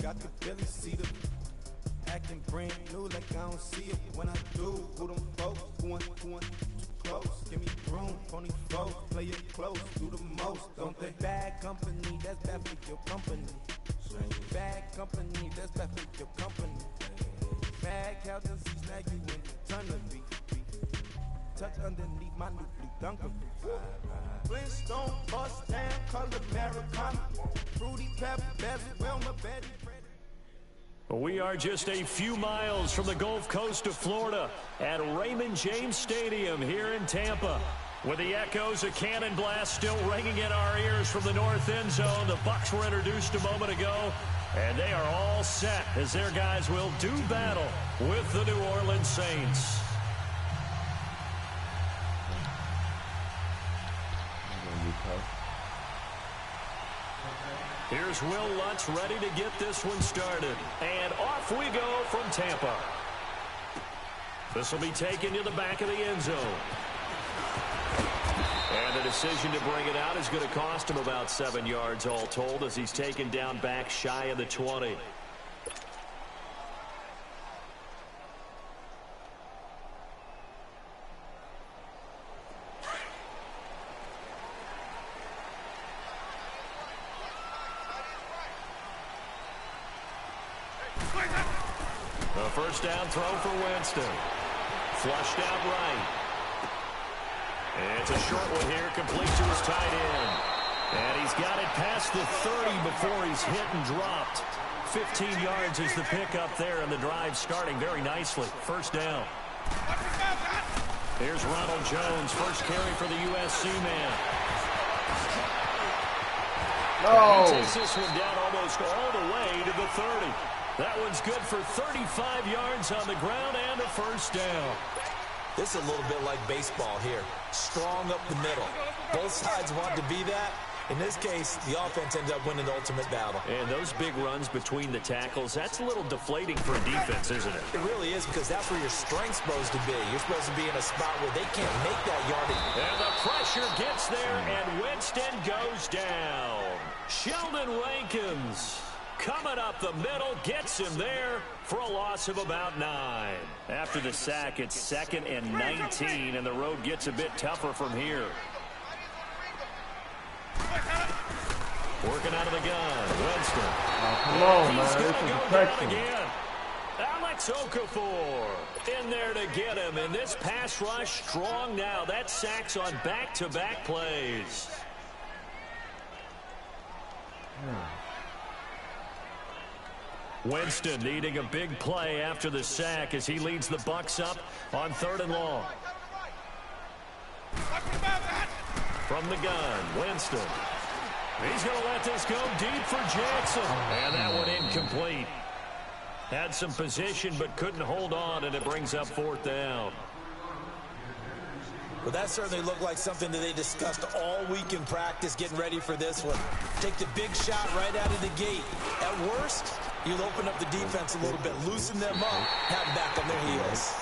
got the Billy Cedar. Acting brand new like I don't see it. When I do, who them folks? Who too close? Give me room, pony folks. Play it close, do the most, don't they? Bad company, that's bad for your company. Bad company, that's bad for your company. Bad cow disease, now you in eternity. Touch underneath my new blue dunker. Flintstone, bust down, color Americana. Fruity pepper, bezel, Wilma, Betty. We are just a few miles from the Gulf Coast of Florida at Raymond James Stadium here in Tampa. With the echoes of cannon blast still ringing in our ears from the north end zone, the Bucs were introduced a moment ago, and they are all set as their guys will do battle with the New Orleans Saints. Here's Will Lutz ready to get this one started. And off we go from Tampa. This will be taken to the back of the end zone. And the decision to bring it out is going to cost him about 7 yards all told as he's taken down back shy of the 20. A first down throw for Winston. Flushed out right. And it's a short one here, complete to his tight end. And he's got it past the 30 before he's hit and dropped. 15 yards is the pickup there, and the drive starting very nicely. First down. Here's Ronald Jones, first carry for the USC man. No. He takes this one down almost all the way to the 30. That one's good for 35 yards on the ground and a first down. This is a little bit like baseball here. Strong up the middle. Both sides want to be that. In this case, the offense ends up winning the ultimate battle. And those big runs between the tackles, that's a little deflating for a defense, isn't it? It really is, because that's where your strength's supposed to be. You're supposed to be in a spot where they can't make that yardage. And the pressure gets there, and Winston goes down. Sheldon Rankins coming up the middle, gets him there for a loss of about 9. After the sack, it's 2nd and 19, and the road gets a bit tougher from here. Working out of the gun, Winston. Come on, man. This is protection. Again. Alex Okafor in there to get him, and this pass rush strong now. That sacks on back-to-back plays. Winston needing a big play after the sack as he leads the Bucs up on 3rd and long. From the gun, Winston. He's going to let this go deep for Jackson. And that one incomplete. Had some position but couldn't hold on, and it brings up 4th down. Well, that certainly looked like something that they discussed all week in practice getting ready for this one. Take the big shot right out of the gate. At worst, you'll open up the defense a little bit, loosen them up, have them back on their heels.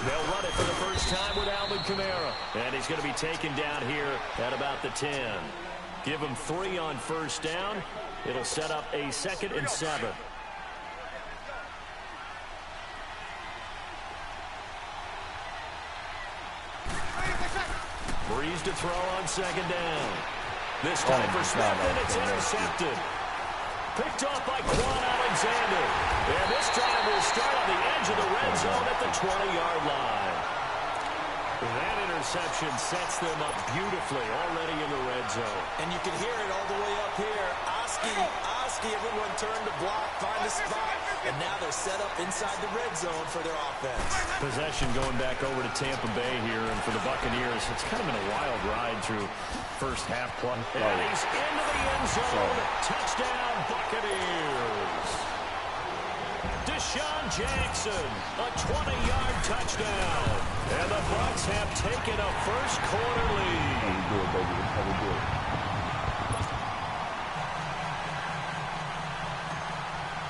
They'll run it for the first time with Alvin Kamara. And he's going to be taken down here at about the 10. Give him 3 on first down. It'll set up a 2nd and 7. Breeze to throw on 2nd down. This time for Smith, and it's intercepted. Picked off by Quan Alexander. And this time will start on the edge of the red zone at the 20-yard line. That interception sets them up beautifully already in the red zone. And you can hear it all the way up here. Oski, everyone turned to block, find a spot. And now they're set up inside the red zone for their offense. Possession going back over to Tampa Bay here. And for the Buccaneers, it's kind of been a wild ride through first half play. And he's into the end zone. Touchdown, Buccaneers. Deshaun Jackson, a 20-yard touchdown. And the Bucs have taken a first-quarter lead. How we do it, baby. That's how we do it.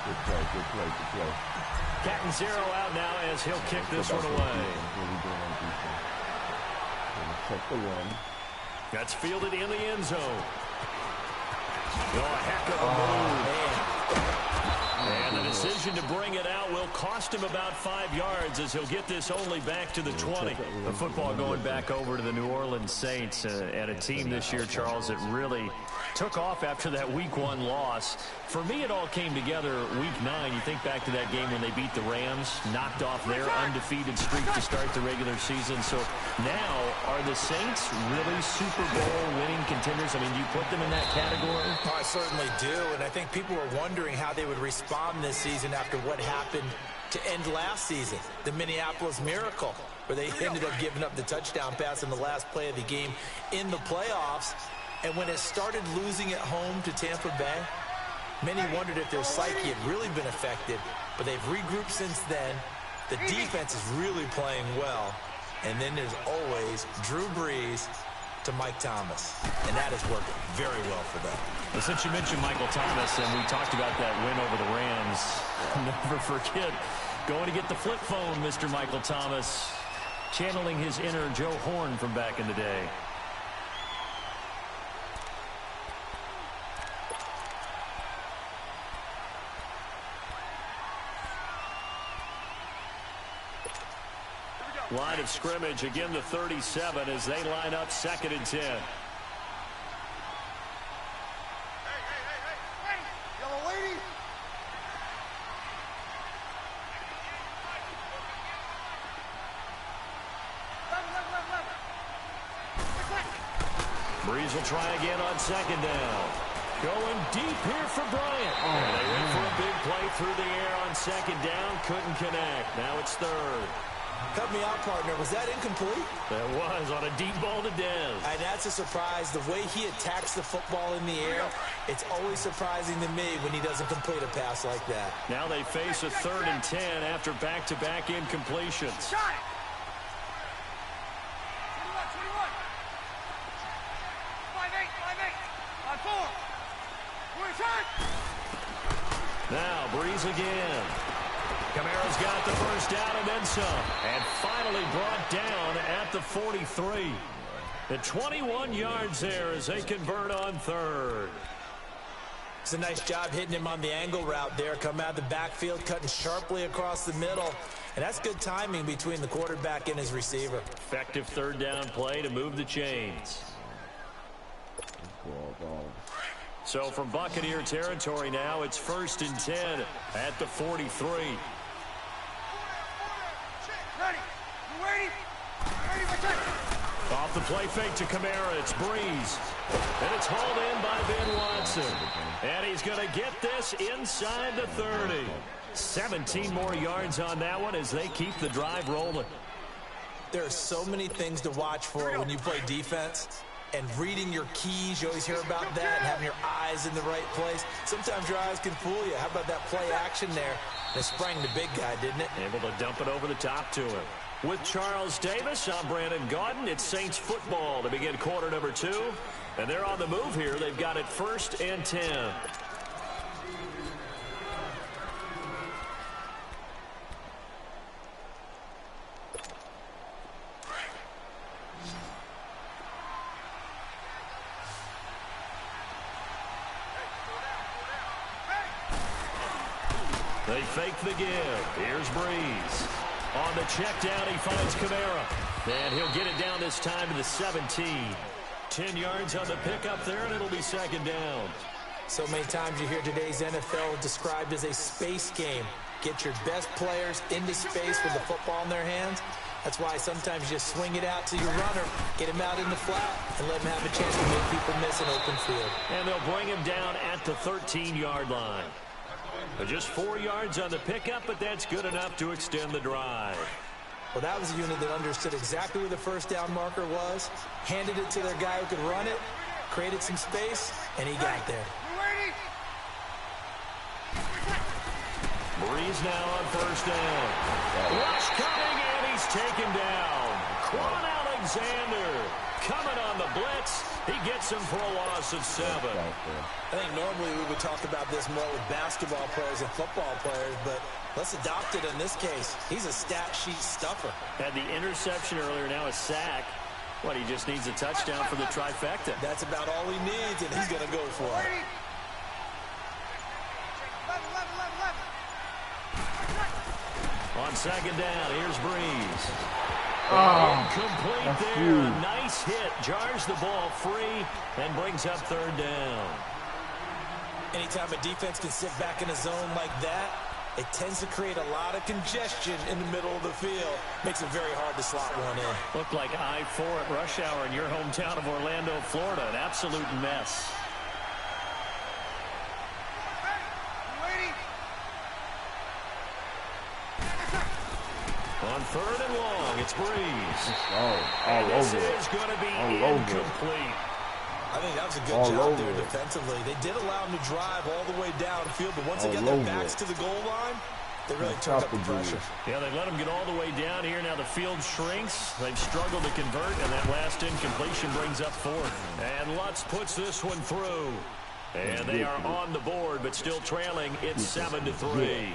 Good play, good play, good play. Cat and zero out now as he'll kick this one away. What are we doing on defense? Gonna check the one. That's fielded in the end zone. Oh, a heck of a move. And the decision to bring it out will cost him about 5 yards as he'll get this only back to the 20. The football going back over to the New Orleans Saints and a team this year, Charles, that really took off after that Week 1 loss. For me, it all came together Week 9. You think back to that game when they beat the Rams, knocked off their undefeated streak to start the regular season. So now, are the Saints really Super Bowl winning contenders? I mean, do you put them in that category? Oh, I certainly do, and I think people were wondering how they would respond this season after what happened to end last season, the Minneapolis Miracle, where they ended up giving up the touchdown pass in the last play of the game in the playoffs. And when it started losing at home to Tampa Bay, many wondered if their psyche had really been affected, but they've regrouped since then. The defense is really playing well. And then there's always Drew Brees to Mike Thomas, and that has worked very well for them. Well, since you mentioned Michael Thomas, and we talked about that win over the Rams, never forget going to get the flip phone, Mr. Michael Thomas, channeling his inner Joe Horn from back in the day. Line of scrimmage, again the 37 as they line up 2nd and 10. Yellow lady. Brees will try again on 2nd down. Going deep here for Bryant. And they went for a big play through the air on 2nd down. Couldn't connect. Now it's 3rd. Cut me out, partner. Was that incomplete? That was on a deep ball to Dez. And that's a surprise. The way he attacks the football in the air, it's always surprising to me when he doesn't complete a pass like that. Now they face a 3rd and 10 after back-to-back incompletions. Shot it. 21, 5-8, 5-8. On 4. We're shot. Now Brees again. Kamara's got the first down and then some. And finally brought down at the 43. The 21 yards there as they convert on 3rd. It's a nice job hitting him on the angle route there. Come out of the backfield, cutting sharply across the middle. And that's good timing between the quarterback and his receiver. Effective 3rd down play to move the chains. So from Buccaneer territory now, it's 1st and 10 at the 43. Ready. You ready? Ready for touch. Off the play fake to Kamara, it's Brees. And it's hauled in by Ben Watson. And he's going to get this inside the 30. 17 more yards on that one as they keep the drive rolling. There are so many things to watch for when you play defense. And reading your keys, you always hear about that, and having your eyes in the right place. Sometimes your eyes can fool you. How about that play action there? It sprang the big guy, didn't it? Able to dump it over the top to him. With Charles Davis, I'm Brandon Gaudin. It's Saints football to begin quarter number 2. And they're on the move here. They've got it 1st and 10. They fake the give. Here's Brees. On the check down, he finds Kamara. And he'll get it down this time to the 17. 10 yards on the pickup there, and it'll be 2nd down. So many times you hear today's NFL described as a space game. Get your best players into space with the football in their hands. That's why sometimes you just swing it out to your runner, get him out in the flat, and let him have a chance to make people miss an open field. And they'll bring him down at the 13-yard line. Just 4 yards on the pickup, but that's good enough to extend the drive. Well, that was a unit that understood exactly where the 1st down marker was, handed it to their guy who could run it, created some space, and he got there. Breeze now on first down. Rush coming, and he's taken down. Quan Alexander coming on the blitz. He gets him for a loss of 7. I think normally we would talk about this more with basketball players and football players, but let's adopt it in this case. He's a stat sheet stuffer. Had the interception earlier, now a sack. What, he just needs a touchdown for the trifecta. That's about all he needs, and he's going to go for it. On second down, here's Breeze. Incomplete there. A nice hit. Jars the ball free and brings up third down. Anytime a defense can sit back in a zone like that, it tends to create a lot of congestion in the middle of the field. Makes it very hard to slot one in. Looked like I-4 at rush hour in your hometown of Orlando, Florida. An absolute mess. On third and long, it's Breeze. This is going to be incomplete. I think that was a good job there defensively. They did allow him to drive all the way downfield, but once they got their backs to the goal line, they really turned up the pressure. Yeah, they let him get all the way down here. Now the field shrinks. They've struggled to convert, and that last incompletion brings up fourth. And Lutz puts this one through. And they are on the board, but still trailing. It's 7-3.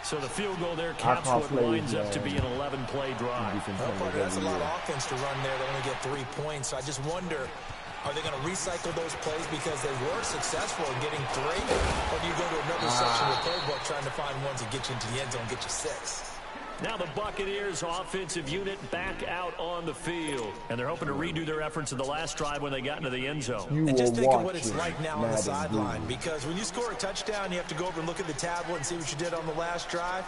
So the field goal there counts what winds up to be an 11-play drive. Well, that's a lot of offense to run there. They only get 3 points. So I just wonder, are they going to recycle those plays because they were successful in getting 3? Or do you go to another section of the playbook trying to find ones that get you into the end zone, get you 6? Now the Buccaneers offensive unit back out on the field. And they're hoping to redo their efforts in the last drive when they got into the end zone. And just think of what it's like now on the sideline. Because when you score a touchdown, you have to go over and look at the tablet and see what you did on the last drive.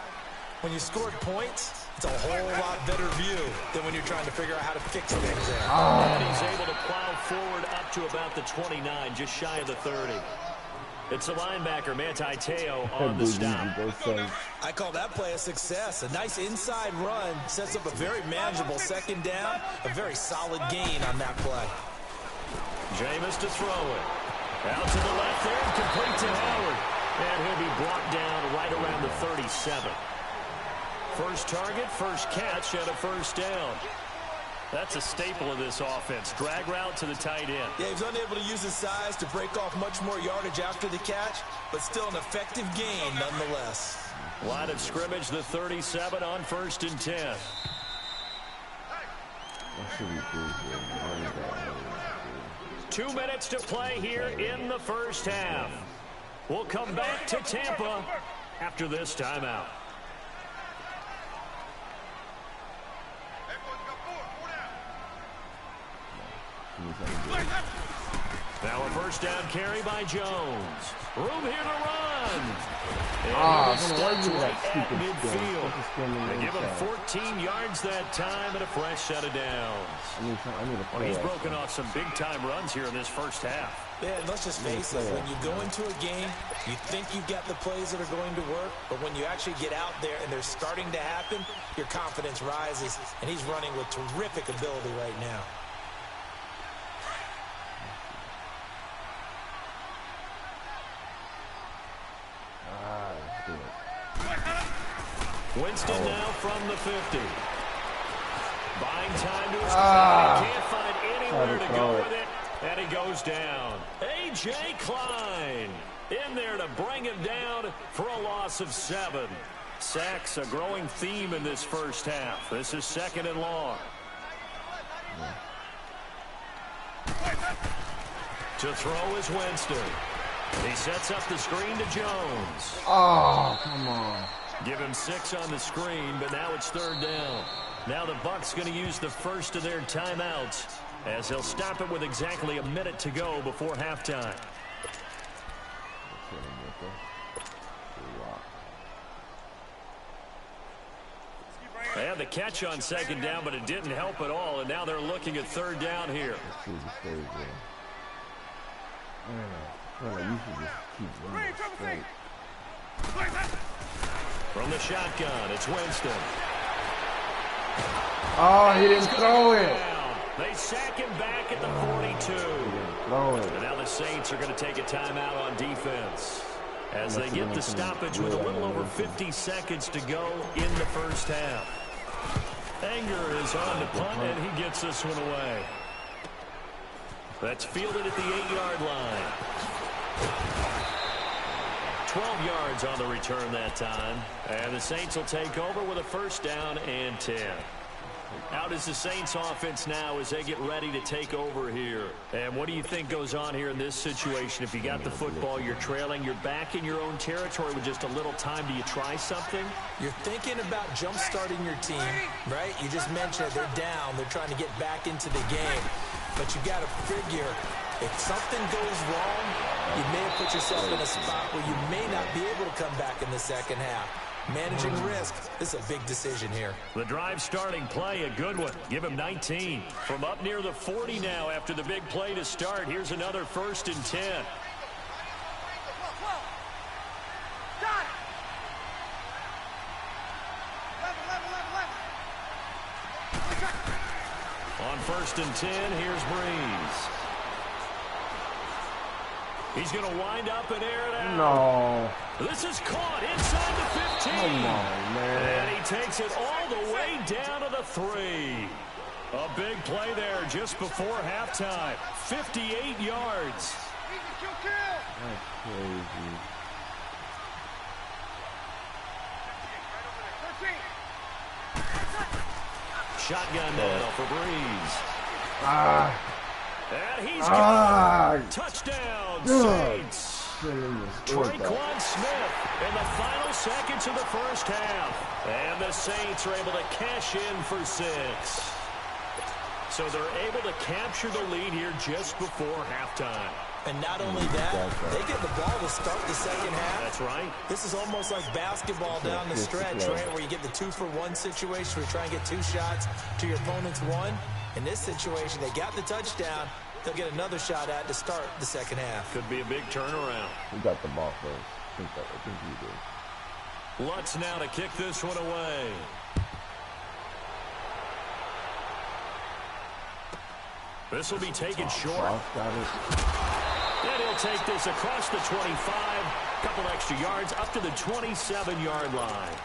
When you scored points, it's a whole lot better view than when you're trying to figure out how to fix things there. And he's able to plow forward up to about the 29, just shy of the 30. It's the linebacker, Manti Te'o, on the stop. I call that play a success. A nice inside run sets up a very manageable second down. A very solid gain on that play. Jameis to throw it. Out to the left there, complete to Howard. And he'll be brought down right around the 37. First target, first catch, and a first down. That's a staple of this offense. Drag route to the tight end. Yeah, he was unable to use his size to break off much more yardage after the catch, but still an effective gain nonetheless. Line of scrimmage, the 37 on 1st and 10. 2 minutes to play here in the first half. We'll come back to Tampa after this timeout. Now a first down carry by Jones. Room here to run. And he starts right at midfield. They give him 14 yards that time and a fresh set of downs. Well, he's broken off some big-time runs here in this first half. Yeah, and let's just face it. When you go into a game, you think you've got the plays that are going to work, but when you actually get out there and they're starting to happen, your confidence rises, and he's running with terrific ability right now. Winston now from the 50. Buying time to his can't find anywhere to go with it, and he goes down. A.J. Klein in there to bring him down for a loss of 7. Sacks a growing theme in this first half. This is 2nd and long. To throw is Winston. He sets up the screen to Jones. Oh, come on. Give him 6 on the screen, but now it's 3rd down. Now the Bucs going to use the first of their timeouts as they'll stop it with exactly a minute to go before halftime. They had the catch on 2nd down, but it didn't help at all, and now they're looking at 3rd down here. From the shotgun, it's Winston. Oh, he didn't throw it. They sack him back at the 42. And now the Saints are going to take a timeout on defense. as they get the stoppage with a little over 50 seconds to go in the first half. Anger is on to punt, and he gets this one away. That's fielded at the 8-yard line. 12 yards on the return that time. And the Saints will take over with a first down and 10. Out is the Saints offense now as they get ready to take over here. And what do you think goes on here in this situation? If you got the football, you're trailing, you're back in your own territory with just a little time. Do you try something? You're thinking about jump-starting your team, right? You just mentioned it. They're down. They're trying to get back into the game. But you got to figure, if something goes wrong, you may have put yourself in a spot where you may not be able to come back in the second half. Managing risk, this is a big decision here. The drive starting play, a good one. Give him 19. From up near the 40 now after the big play to start. Here's another 1st and 10. Got it. On 1st and 10, here's Breeze. He's going to wind up and air it out. No. This is caught inside the 15. Come on, man. And he takes it all the way down to the 3. A big play there just before halftime. 58 yards. That's crazy. Shotgun now for Breeze. And he's got it. Touchdown, Saints. Traquan Smith in the final seconds of the first half. And the Saints are able to cash in for 6. So they're able to capture the lead here just before halftime. And not only that, they get the ball to start the second half. That's right. This is almost like basketball down the stretch, right, where you get the 2-for-1 situation where you try and get 2 shots to your opponent's 1. In this situation, they got the touchdown. They'll get another shot at to start the second half. Could be a big turnaround. We got the ball first. I think we did. Lutz now to kick this one away. This will be taken short. Got it. And he'll take this across the 25. Couple extra yards up to the 27-yard line.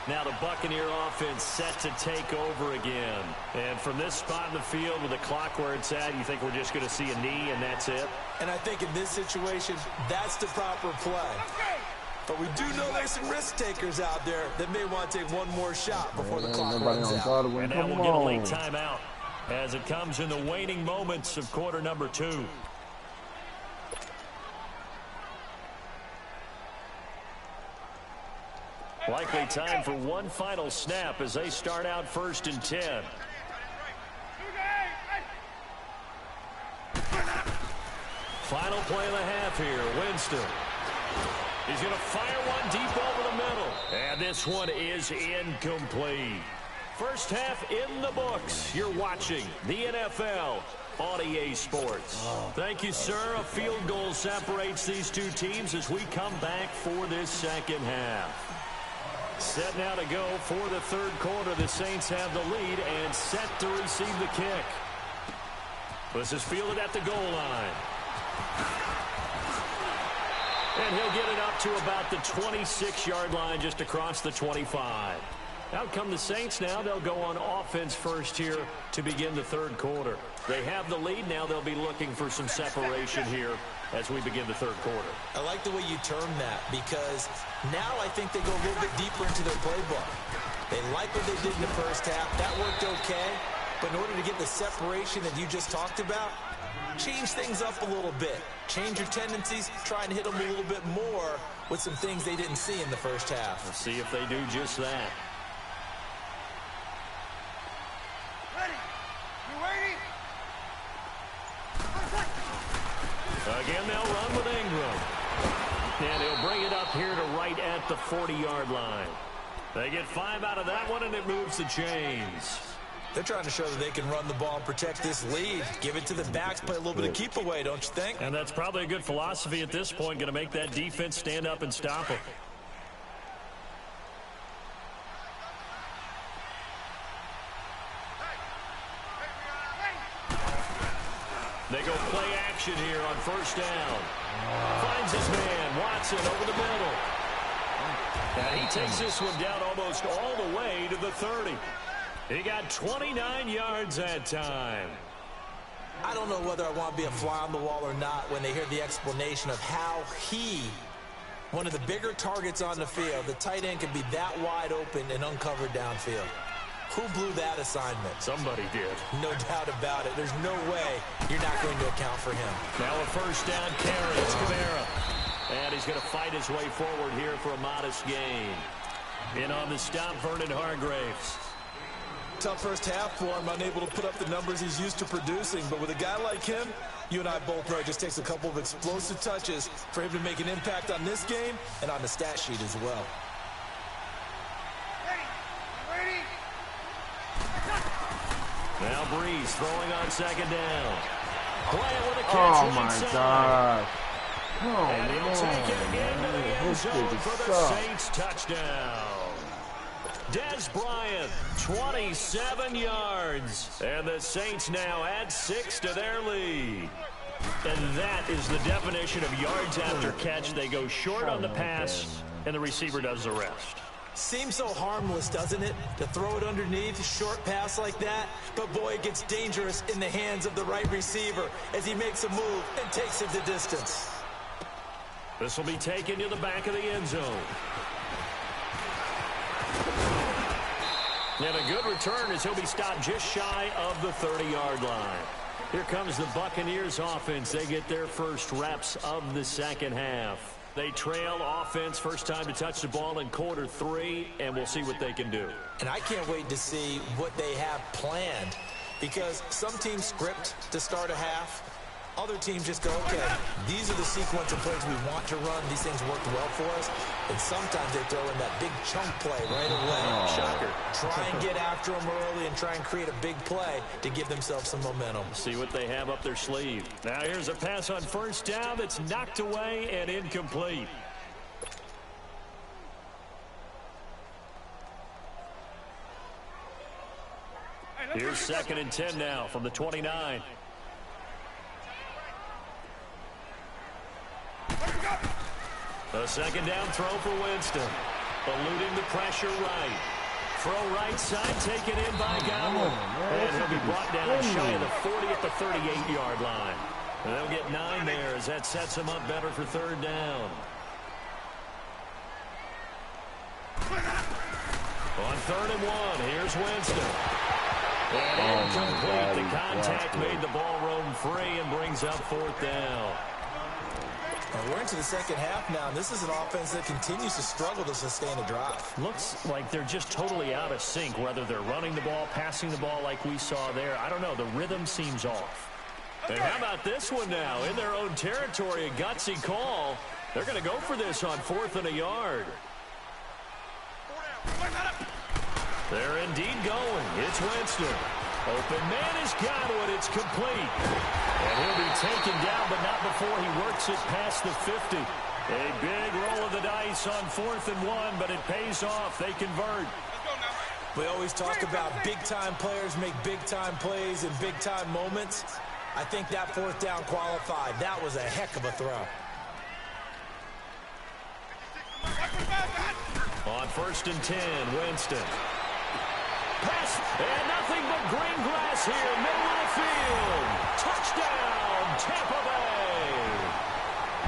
Now the Buccaneer offense set to take over again. And from this spot in the field with the clock where it's at, you think we're just going to see a knee and that's it? And I think in this situation, that's the proper play. But we do know there's some risk takers out there that may want to take one more shot before the clock runs out. And that will get a late timeout as it comes in the waning moments of quarter number 2. Likely time for one final snap as they start out 1st and 10. Final play of the half here. Winston. He's going to fire one deep over the middle. And this one is incomplete. First half in the books. You're watching the NFL on EA Sports. Thank you, sir. A field goal separates these two teams as we come back for this second half. Set now to go for the third quarter. The Saints have the lead and set to receive the kick. This is fielded at the goal line. And he'll get it up to about the 26-yard line just across the 25. Out come the Saints now. They'll go on offense first here to begin the third quarter. They have the lead. Now they'll be looking for some separation here as we begin the third quarter. I like the way you term that because now I think they go a little bit deeper into their playbook. They like what they did in the first half. That worked okay. But in order to get the separation that you just talked about, change things up a little bit. Change your tendencies. Try and hit them a little bit more with some things they didn't see in the first half. We'll see if they do just that. Ready? You ready? Again, they'll run with Ingram. And he'll bring it up here to right at the 40-yard line. They get 5 out of that one, and it moves the chains. They're trying to show that they can run the ball and protect this lead. Give it to the backs, play a little bit of keep away, don't you think? And that's probably a good philosophy at this point, going to make that defense stand up and stop them. They go play action here on first down. Finds his man, Watson, over the middle. And he takes this one down almost all the way to the 30. He got 29 yards that time. I don't know whether I want to be a fly on the wall or not when they hear the explanation of how he, one of the bigger targets on the field, the tight end can be that wide open and uncovered downfield. Who blew that assignment? Somebody did. No doubt about it. There's no way you're not going to account for him. Now a first down carry. It's Kamara. And he's going to fight his way forward here for a modest gain. In on the stop, Vernon Hargraves. Tough first half for him, unable to put up the numbers he's used to producing. But with a guy like him, you and I both know it just takes a couple of explosive touches for him to make an impact on this game and on the stat sheet as well. Now Breeze throwing on second down. Playing with a catch inside. God. And he'll take it into the end zone for the Saints touchdown. Des Bryant, 27 yards. And the Saints now add 6 to their lead. And that is the definition of yards after catch. They go short on the pass, and the receiver does the rest. Seems so harmless, doesn't it, to throw it underneath a short pass like that? But, boy, it gets dangerous in the hands of the right receiver as he makes a move and takes it the distance. This will be taken to the back of the end zone. And a good return as he'll be stopped just shy of the 30-yard line. Here comes the Buccaneers offense. They get their first reps of the second half. They trail offense, first time to touch the ball in quarter 3, and we'll see what they can do. And I can't wait to see what they have planned, because some teams script to start a half. Other teams just go, okay, these are the sequence of plays we want to run. These things worked well for us. And sometimes they throw in that big chunk play right away. Shocker. Try and get after them early and try and create a big play to give themselves some momentum. See what they have up their sleeve. Now here's a pass on first down that's knocked away and incomplete. Here's 2nd and 10 now from the 29. A second down throw for Winston. Eluding the pressure right. Throw right side, taken in by Godwin. And he'll be brought down shy of the 40 at the 38-yard line. And they'll get 9 there as that sets them up better for third down. On 3rd and 1, here's Winston. And incomplete. The contact made the ball roam free and brings up 4th down. Well, we're into the second half now, and this is an offense that continues to struggle to sustain a drive. Looks like they're just totally out of sync, whether they're running the ball, passing the ball like we saw there. I don't know. The rhythm seems off. And how about this one now? In their own territory, a gutsy call. They're going to go for this on 4th and a yard. They're indeed going. It's Winston. Open man is Godwin. It's complete. And he'll be taken down, but not before he works it past the 50. A big roll of the dice on 4th and 1, but it pays off. They convert. We always talk about big-time players make big-time plays in big-time moments. I think that 4th down qualified. That was a heck of a throw. On 1st and 10, Winston. Pass, and nothing but green grass here, middle of the field. Touchdown, Tampa Bay.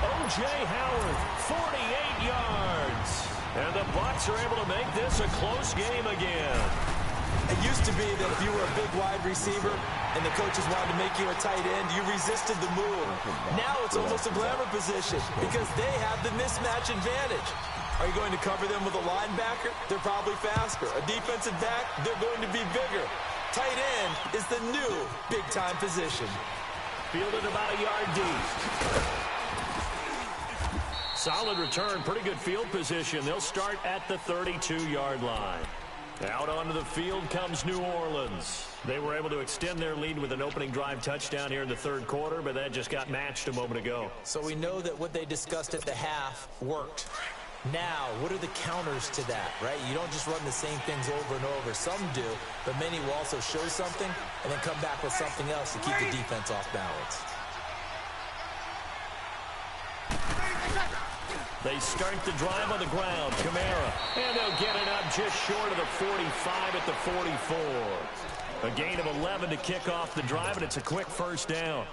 O.J. Howard, 48 yards. And the Bucs are able to make this a close game again. It used to be that if you were a big wide receiver and the coaches wanted to make you a tight end, you resisted the move. Now it's almost a glamour position because they have the mismatch advantage. Are you going to cover them with a linebacker? They're probably faster. A defensive back? They're going to be bigger. Tight end is the new big-time position. Fielded about a yard deep. Solid return, pretty good field position. They'll start at the 32-yard line. Out onto the field comes New Orleans. They were able to extend their lead with an opening drive touchdown here in the 3rd quarter, but that just got matched a moment ago. So we know that what they discussed at the half worked. Now, what are the counters to that, right? You don't just run the same things over and over. Some do, but many will also show something and then come back with something else to keep the defense off balance. They start the drive on the ground. Kamara. And they'll get it up just short of the 45 at the 44. A gain of 11 to kick off the drive, and it's a quick first down.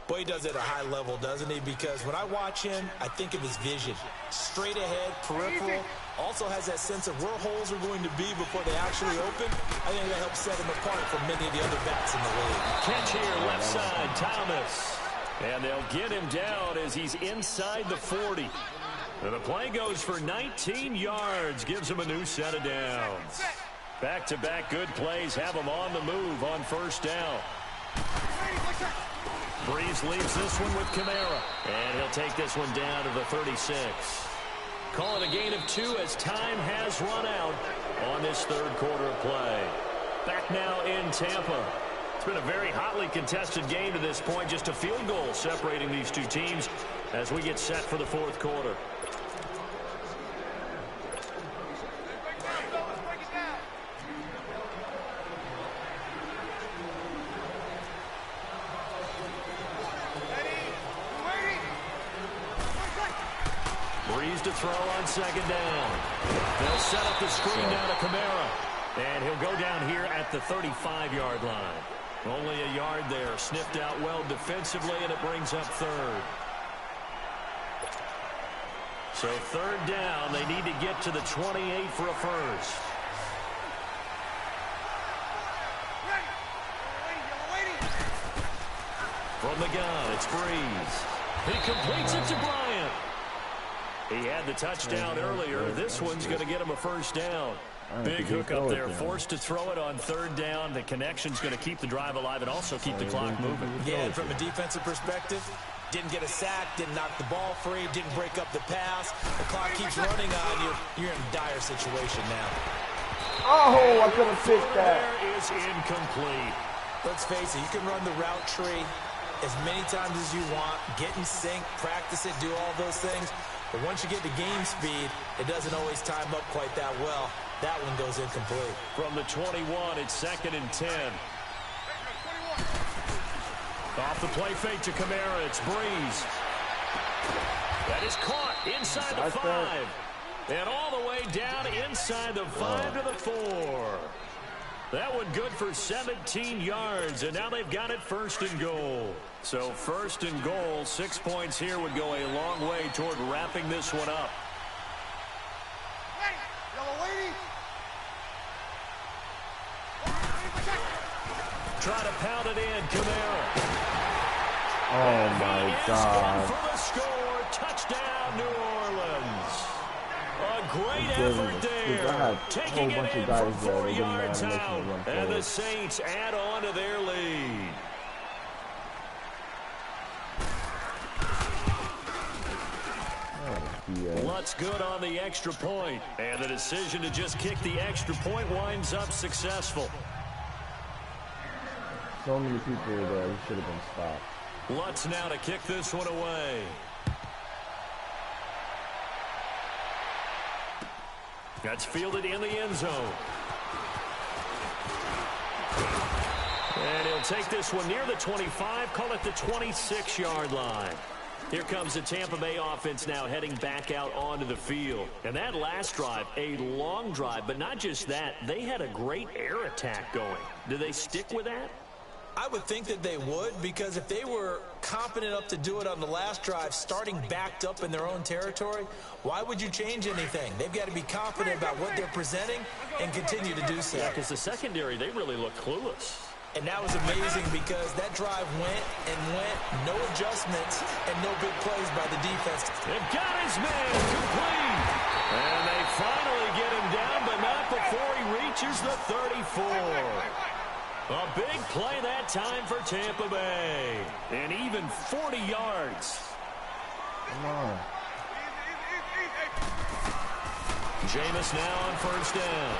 Boy, he does it at a high level, doesn't he? Because when I watch him, I think of his vision. Straight ahead, peripheral. Also has that sense of where holes are going to be before they actually open. I think that helps set him apart from many of the other backs in the league. Catch here, left side, Thomas. And they'll get him down as he's inside the 40. And the play goes for 19 yards, gives him a new set of downs. Back-to-back good plays have him on the move on first down. Breeze leaves this one with Kamara. And he'll take this one down to the 36. Call it a gain of 2 as time has run out on this third quarter of play. Back now in Tampa. It's been a very hotly contested game to this point. Just a field goal separating these two teams as we get set for the fourth quarter. Breeze to throw on second down. They'll set up the screen down to Kamara. And he'll go down here at the 35-yard line. Only a yard there. Sniffed out well defensively, and it brings up third. So third down, they need to get to the 28 for a first. From the gun, it's Breeze. He completes it to Bryant. He had the touchdown earlier. This one's going to get him a first down. Big hook up there, forced to throw it on third down. The connection's going to keep the drive alive and also keep the clock moving. Yeah, and from a defensive perspective, didn't get a sack, didn't knock the ball free, didn't break up the pass. The clock keeps running on you. You're in a dire situation now. Oh, I could have picked that. There is incomplete. Let's face it, you can run the route tree as many times as you want, get in sync, practice it, do all those things. But once you get to game speed, it doesn't always time up quite that well. That one goes incomplete. From the 21, it's 2nd and 10. Off the play fake to Kamara, it's Breeze. That is caught inside the 5. And all the way down inside the 5 to the 4. That one good for 17 yards, and now they've got it first and goal. So first and goal, 6 points here would go a long way toward wrapping this one up. Try to pound it in, Kamara. Oh, my God. For the score, touchdown, New Orleans. A great effort there. Taking it in from 4 yards out. And the Saints add on to their lead. Lutz good on the extra point. And the decision to just kick the extra point winds up successful. So many people there, he should have been stopped. Lutz now to kick this one away. That's fielded in the end zone. And he'll take this one near the 25, call it the 26-yard line. Here comes the Tampa Bay offense now heading back out onto the field. And that last drive, a long drive, but not just that, they had a great air attack going. Do they stick with that? I would think that they would, because if they were confident enough to do it on the last drive, starting backed up in their own territory, why would you change anything? They've got to be confident about what they're presenting and continue to do so. Yeah, because the secondary, they really look clueless. And that was amazing because that drive went and went, no adjustments and no big plays by the defense. They've got his man complete. And they finally get him down, but not before he reaches the 34. A big play that time for Tampa Bay. And even 40 yards. Come on. Jameis now on first down.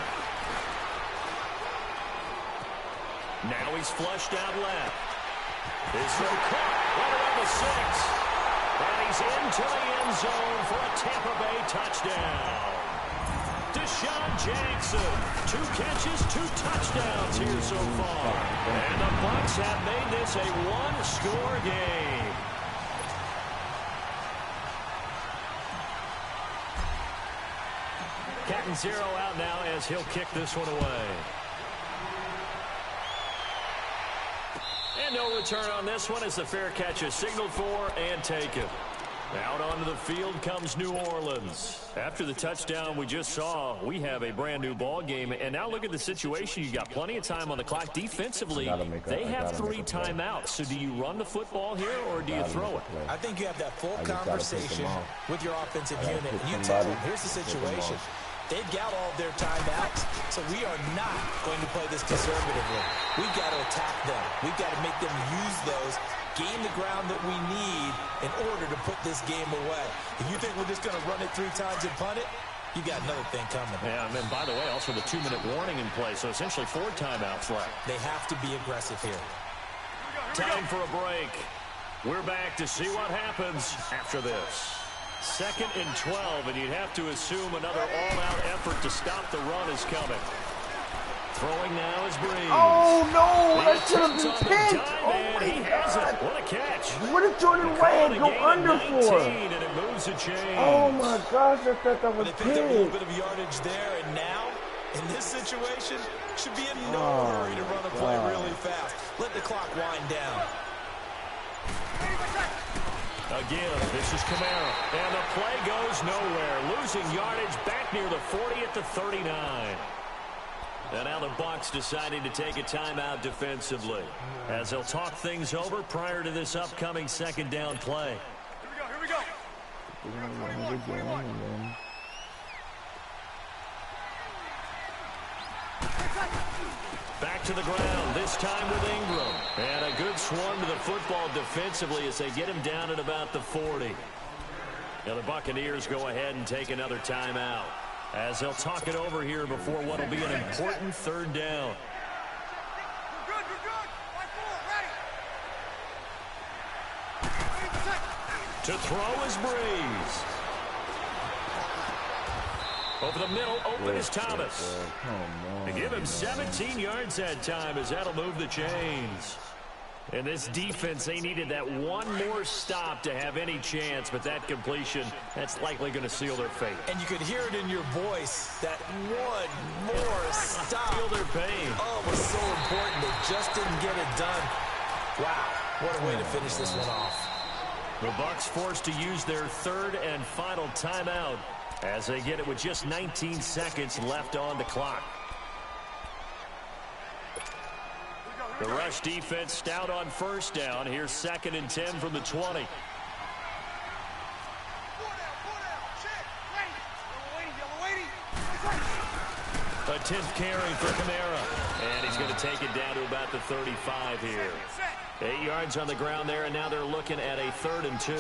Now he's flushed out left. His throw caught right around the 6. And he's into the end zone for a Tampa Bay touchdown. Deshaun Jackson, 2 catches, 2 touchdowns here so far. And the Bucs have made this a one-score game. getting 0 out now as he'll kick this one away. And no return on this one as the fair catch is signaled for and taken. Out onto the field comes New Orleans. After the touchdown we just saw, we have a brand new ball game. And now look at the situation. You got plenty of time on the clock. Defensively, they have 3 timeouts. So do you run the football here or do you throw it? I think you have that full conversation with your offensive unit. And you tell them, here's the situation. They've got all of their timeouts, so we are not going to play this conservatively. We've got to attack them. We've got to make them use those, gain the ground that we need in order to put this game away. If you think we're just going to run it 3 times and punt it, you got another thing coming. Yeah, and then, by the way, also the 2-minute warning in play, so essentially 4 timeouts left. They have to be aggressive here. Time for a break. We're back to see what happens after this. 2nd and 12, and you'd have to assume another all-out effort to stop the run is coming. Throwing now is Breeze. Oh, no, that should have been picked. Oh, my he has it. What a catch. What did Jordan Wayne go under 19, for? And it moves the chains. Oh, my gosh, I thought that was They picked up a little picked. bit of yardage there, and now, in this situation, should be in no hurry to run a play really fast. Let the clock wind down. Again, this is Kamara, and the play goes nowhere. Losing yardage back near the 40 at the 39. And now the Bucs deciding to take a timeout defensively as they'll talk things over prior to this upcoming 2nd down play. Here we go. Back to the ground, this time with Ingram. And a good swarm to the football defensively as they get him down at about the 40. Now the Buccaneers go ahead and take another timeout as they'll talk it over here before what will be an important 3rd down. You're good. Line 4, ready. To throw is Breeze. Over the middle, open is Thomas. They give him 17 yards that time as that'll move the chains. And this defense, they needed that one more stop to have any chance, but that completion, that's likely going to seal their fate. And you could hear it in your voice, that one more stop. Feel their pain. Oh, it was so important. They just didn't get it done. Wow, what a way to finish this one off. The Bucs forced to use their 3rd and final timeout as they get it with just 19 seconds left on the clock. The rush defense stout on 1st down. Here's 2nd and 10 from the 20. 4 down. Check. Yellow 80. A 10th carry for Kamara. And he's going to take it down to about the 35 here. 8 yards on the ground there, and now they're looking at a 3rd and 2.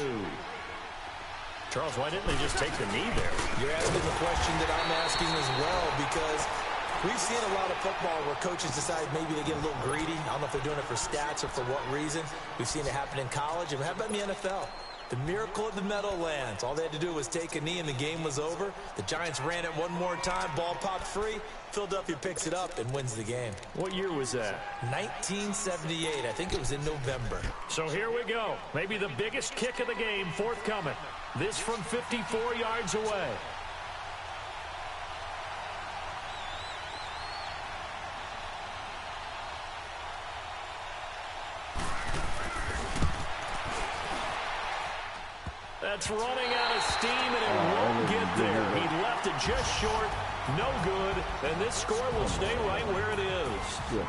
Charles, why didn't they just take the knee there? You're asking the question that I'm asking as well, because we've seen a lot of football where coaches decide maybe they get a little greedy. I don't know if they're doing it for stats or for what reason. We've seen it happen in college. And how about in the NFL? The miracle of the Meadowlands. All they had to do was take a knee and the game was over. The Giants ran it one more time. Ball popped free. Philadelphia picks it up and wins the game. What year was that? 1978. I think it was in November. So here we go. Maybe the biggest kick of the game forthcoming. This from 54 yards away. That's running out of steam, and it won't get there. He left it just short. No good. And this score will stay right where it is.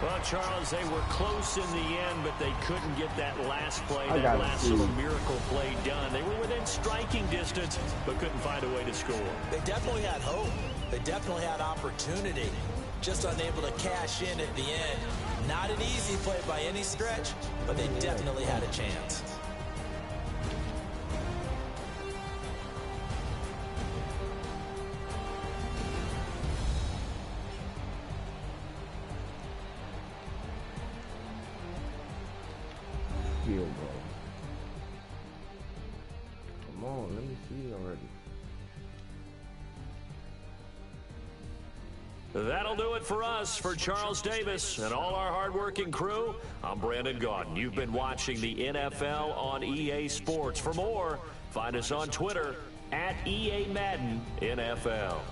Well, Charles, they were close in the end, but they couldn't get that last play, that last little miracle play done. They were within striking distance, but couldn't find a way to score. They definitely had hope. They definitely had opportunity. Just unable to cash in at the end. Not an easy play by any stretch, but they definitely had a chance. Field goal. Come on, let me see already. That'll do it for us. For Charles Davis and all our hardworking crew, I'm Brandon Gaudin. You've been watching the NFL on EA Sports. For more, find us on Twitter @EA Madden NFL.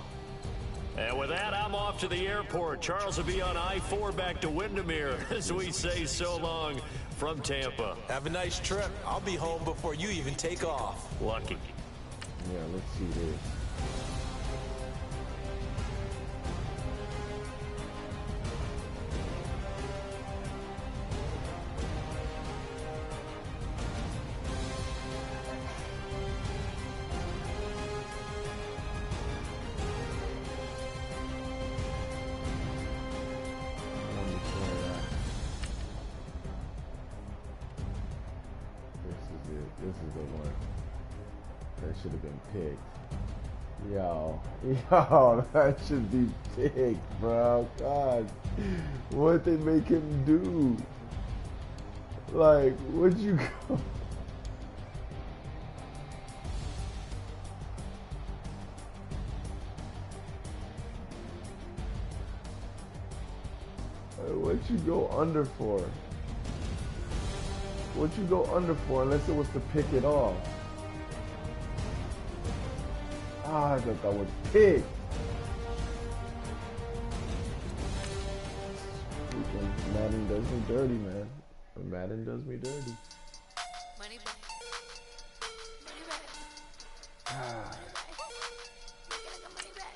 And with that, I'm off to the airport. Charles will be on I-4 back to Windermere as we say so long from Tampa. Have a nice trip. I'll be home before you even take off. Lucky. Yeah, let's see this. This is the one that should have been picked. Yo, that should be picked, bro. God, what they make him do? Like, what'd you go? What'd you go under for? What'd you go under for unless it was to pick it off? Ah, I thought that was picked. Madden does me dirty, man. Madden does me dirty. Money back. Money back. Ah. Money back.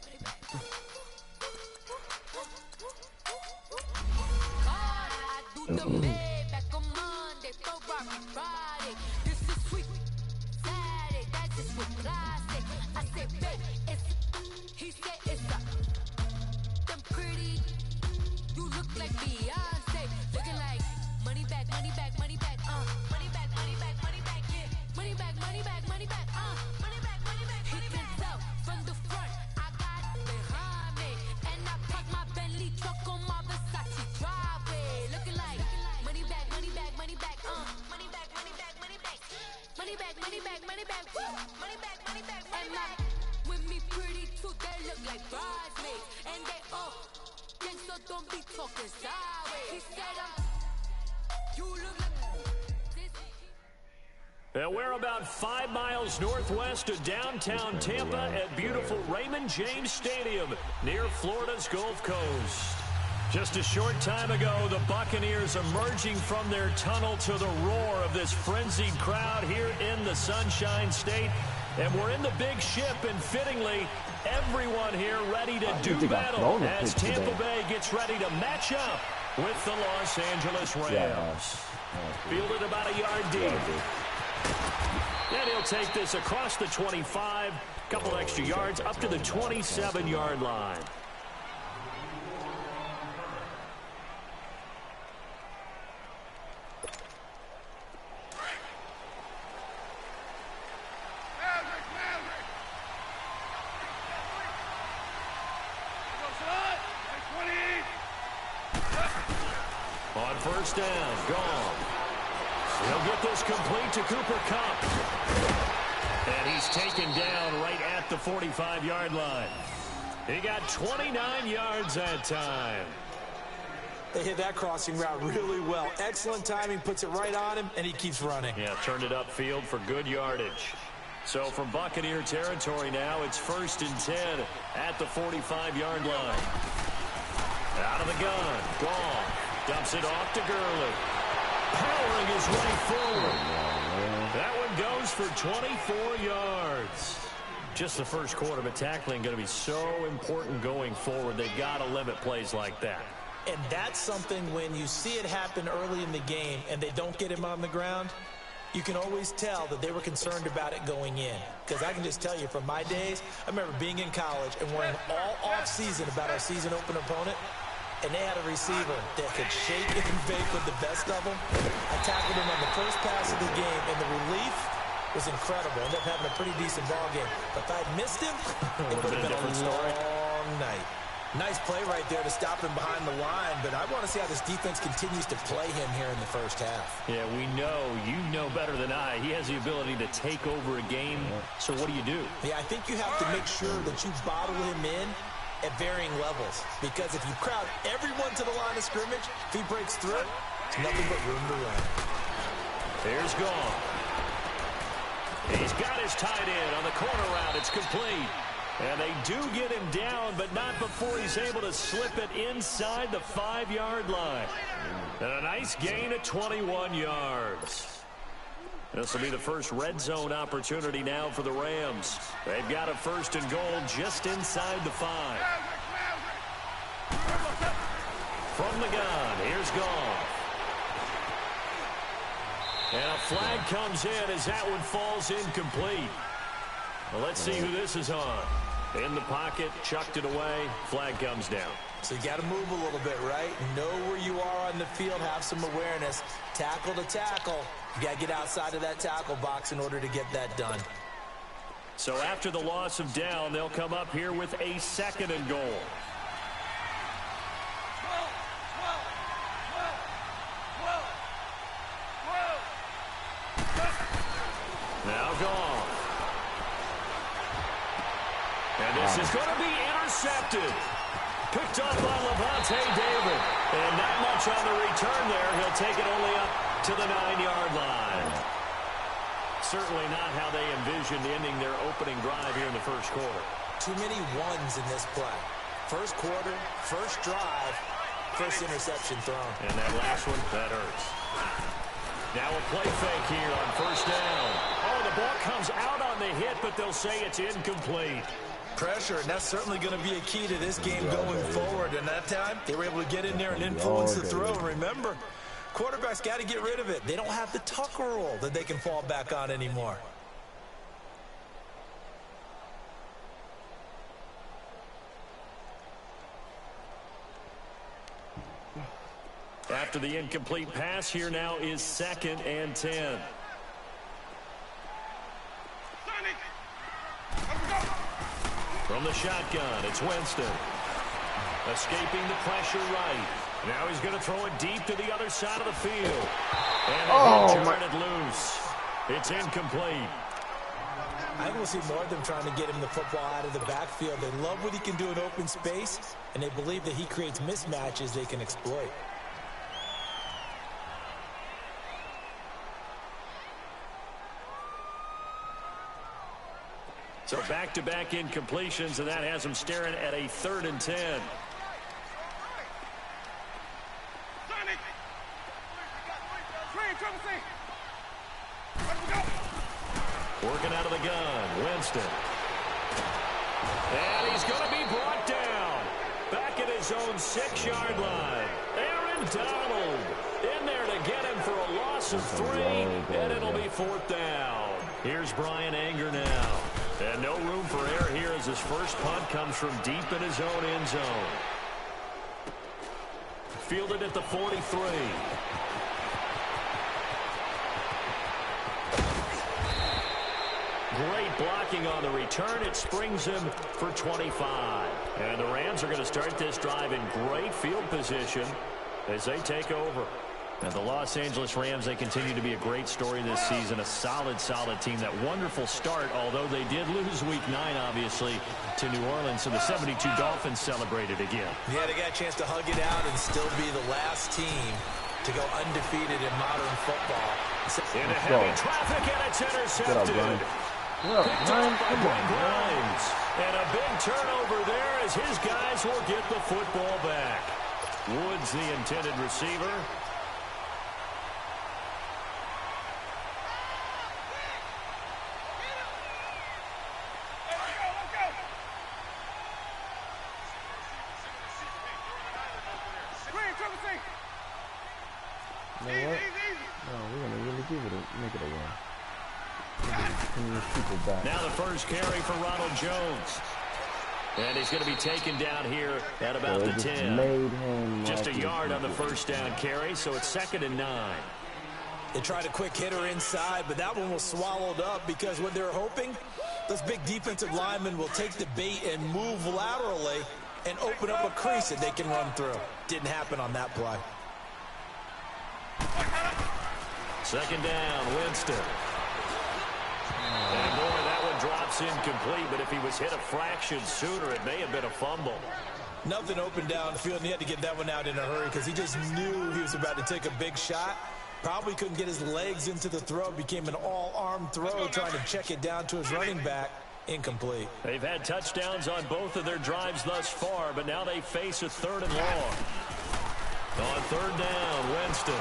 Money back. God, I do the pay back on Monday, so Friday. This is sweet. Saturday, that's just what classic. I said, babe, it's. He said it's a. Them pretty. You look like Beyonce. Looking like money back, money back, money back, money back, money back, money back, yeah. Money back, money back, money back, money back, money back. He can tell from the front, I got it behind me. And I parked my Bentley truck on my Versace driveway. Looking like money back, money back, money back, money back, money back, money back. Money back, money back, money back, woo. Money back, money back, money back. With me pretty too, they look like bridesmaids. And they all so don't be talking sideways. He said you look like And we're about 5 miles northwest of downtown Tampa at beautiful Raymond James Stadium near Florida's Gulf Coast. Just a short time ago, the Buccaneers emerging from their tunnel to the roar of this frenzied crowd here in the Sunshine State. And we're in the big ship, and fittingly, everyone here ready to do battle as Tampa Bay gets ready to match up with the Los Angeles Rams. Fielded about a yard deep. And he'll take this across the 25, couple extra yards up to the 27-yard line. On first down, gone. He'll get this complete to Cooper Kupp. And he's taken down right at the 45-yard line. He got 29 yards that time. They hit that crossing route really well. Excellent timing, puts it right on him, and he keeps running. Yeah, turned it upfield for good yardage. So from Buccaneer territory now, it's 1st and 10 at the 45-yard line. Out of the gun, gone. Dumps it off to Gurley. Powering his way forward. That one goes for 24 yards. Just the first quarter, but tackling going to be so important going forward. They've got to limit plays like that. And that's something when you see it happen early in the game and they don't get him on the ground, you can always tell that they were concerned about it going in. Because I can just tell you from my days, I remember being in college and worrying all off-season about our season opener opponent. And they had a receiver that could shake and bake with the best of them. I tackled him on the first pass of the game, and the relief was incredible. Ended up having a pretty decent ball game. But if I'd missed him, it would have been a long night. Nice play right there to stop him behind the line, but I want to see how this defense continues to play him here in the first half. Yeah, we know, you know better than I, he has the ability to take over a game. So what do you do? Yeah, I think you have to make sure that you bottle him in at varying levels, because if you crowd everyone to the line of scrimmage, if he breaks through, it's nothing but room to run. Here's gone. He's got his tight end on the corner route. It's complete. And they do get him down, but not before he's able to slip it inside the 5-yard line. And a nice gain of 21 yards. This will be the first red zone opportunity now for the Rams. They've got a 1st and goal just inside the 5. From the gun, here's Goff. And a flag comes in as that one falls incomplete. Well, let's see who this is on. In the pocket, chucked it away, flag comes down. So you got to move a little bit, right? Know where you are on the field, have some awareness. Tackle to tackle. You got to get outside of that tackle box in order to get that done. So after the loss of down, they'll come up here with a 2nd and goal. Now Goff. And this is going to be intercepted. Picked up by Levante David. And not much on the return there. He'll take it only up to the 9-yard line. Certainly not how they envisioned ending their opening drive here in the 1st quarter. Too many ones in this play. 1st quarter, 1st drive, 1st interception thrown. And that last one, that hurts. Now a play fake here on 1st down. Oh, the ball comes out on the hit, but they'll say it's incomplete. Pressure, and that's certainly going to be a key to this game going forward. And that time, they were able to get in there and influence the throw. And remember, quarterbacks got to get rid of it. They don't have the Tucker rule that they can fall back on anymore. After the incomplete pass, here now is 2nd and 10. From the shotgun, it's Winston. Escaping the pressure right. Now he's going to throw it deep to the other side of the field. And they turn it loose. It's incomplete. I think we'll see more of them trying to get him the football out of the backfield. They love what he can do in open space, and they believe that he creates mismatches they can exploit. So back-to-back incompletions, and that has them staring at a 3rd and 10. Working out of the gun, Winston. And he's going to be brought down. Back at his own 6-yard line. Aaron Donald in there to get him for a loss of 3, and it'll be 4th down. Here's Brian Anger now. And no room for error here as his first punt comes from deep in his own end zone. Fielded at the 43. Great blocking on the return. It springs him for 25. And the Rams are going to start this drive in great field position as they take over. And the Los Angeles Rams, they continue to be a great story this season. A solid, solid team. That wonderful start, although they did lose Week 9, obviously, to New Orleans. So the 72 Dolphins celebrated again. Yeah, they got a chance to hug it out and still be the last team to go undefeated in modern football. Into heavy traffic, and it's intercepted. Picked up by Grimes. And a big turnover there as his guys will get the football back. Woods, the intended receiver. You know what? No, we're going to really make it a win. Now the first carry for Ronald Jones. And he's going to be taken down here at about the 10. Just a yard on the first down carry, so it's 2nd and 9. They tried a quick hitter inside, but that one was swallowed up because what they're hoping, those big defensive linemen will take the bait and move laterally and open up a crease that they can run through. Didn't happen on that play. 2nd down, Winston. And boy, that one drops incomplete, but if he was hit a fraction sooner, it may have been a fumble. Nothing open downfield, and he had to get that one out in a hurry because he just knew he was about to take a big shot. Probably couldn't get his legs into the throw. Became an all-arm throw trying to check it down to his running back. Incomplete. They've had touchdowns on both of their drives thus far, but now they face a 3rd and long. On 3rd down, Winston.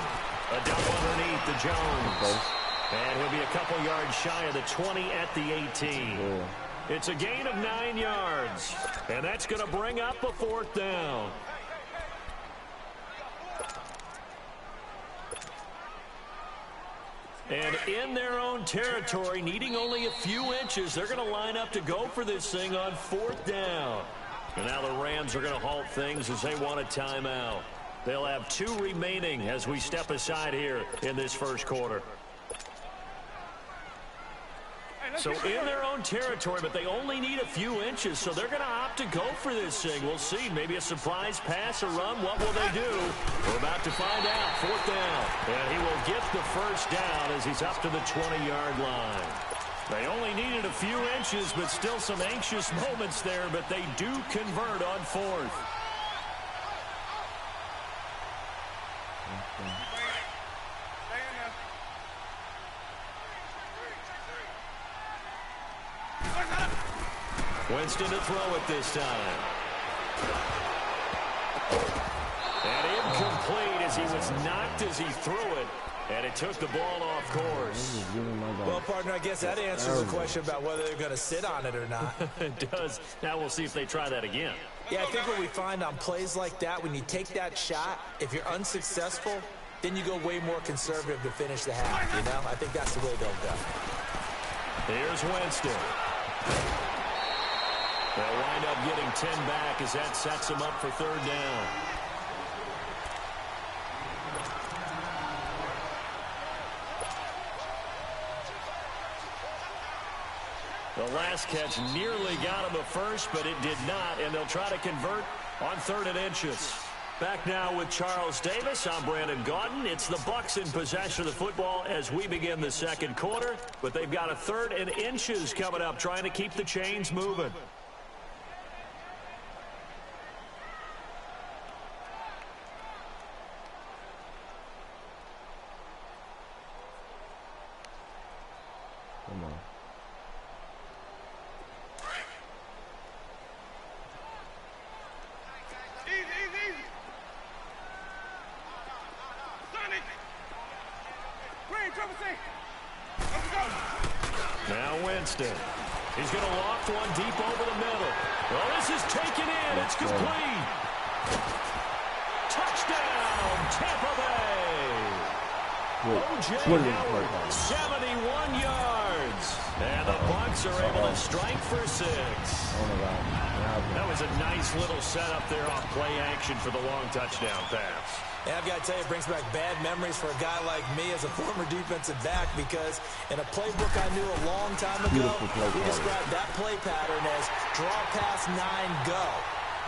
A dump underneath to Jones. And he'll be a couple yards shy of the 20 at the 18. Yeah. It's a gain of 9 yards. And that's going to bring up a 4th down. And in their own territory, needing only a few inches, they're going to line up to go for this thing on 4th down. And now the Rams are going to halt things as they want a timeout. They'll have 2 remaining as we step aside here in this first quarter. So in their own territory, but they only need a few inches, so they're going to opt to go for this thing. We'll see. Maybe a surprise pass or run. What will they do? We're about to find out. 4th down. And he will get the first down as he's up to the 20-yard line. They only needed a few inches, but still some anxious moments there, but they do convert on 4th. Winston to throw it this time. And incomplete as he was knocked as he threw it. And it took the ball off course. Well, partner, I guess that answers the question about whether they're going to sit on it or not. It does. Now we'll see if they try that again. Yeah, I think what we find on plays like that, when you take that shot, if you're unsuccessful, then you go way more conservative to finish the half, you know? I think that's the way they'll go. Here's Winston. They'll wind up getting 10 back as that sets them up for 3rd down. The last catch nearly got him a first, but it did not, and they'll try to convert on 3rd and inches. Back now with Charles Davis. I'm Brandon Gaudin. It's the Bucs in possession of the football as we begin the second quarter, but they've got a 3rd and inches coming up, trying to keep the chains moving. Come on. Now Winston. He's going to loft one deep over the middle. Well, this is taken in. It's complete. Touchdown, Tampa Bay. O.J. Howard, 71 yards. And the Bucs are able to strike for 6. That was a nice little setup there off play action for the long touchdown pass. And I've got to tell you, it brings back bad memories for a guy like me as a former defensive back, because in a playbook I knew a long time ago, we described that play pattern as draw pass 9 go,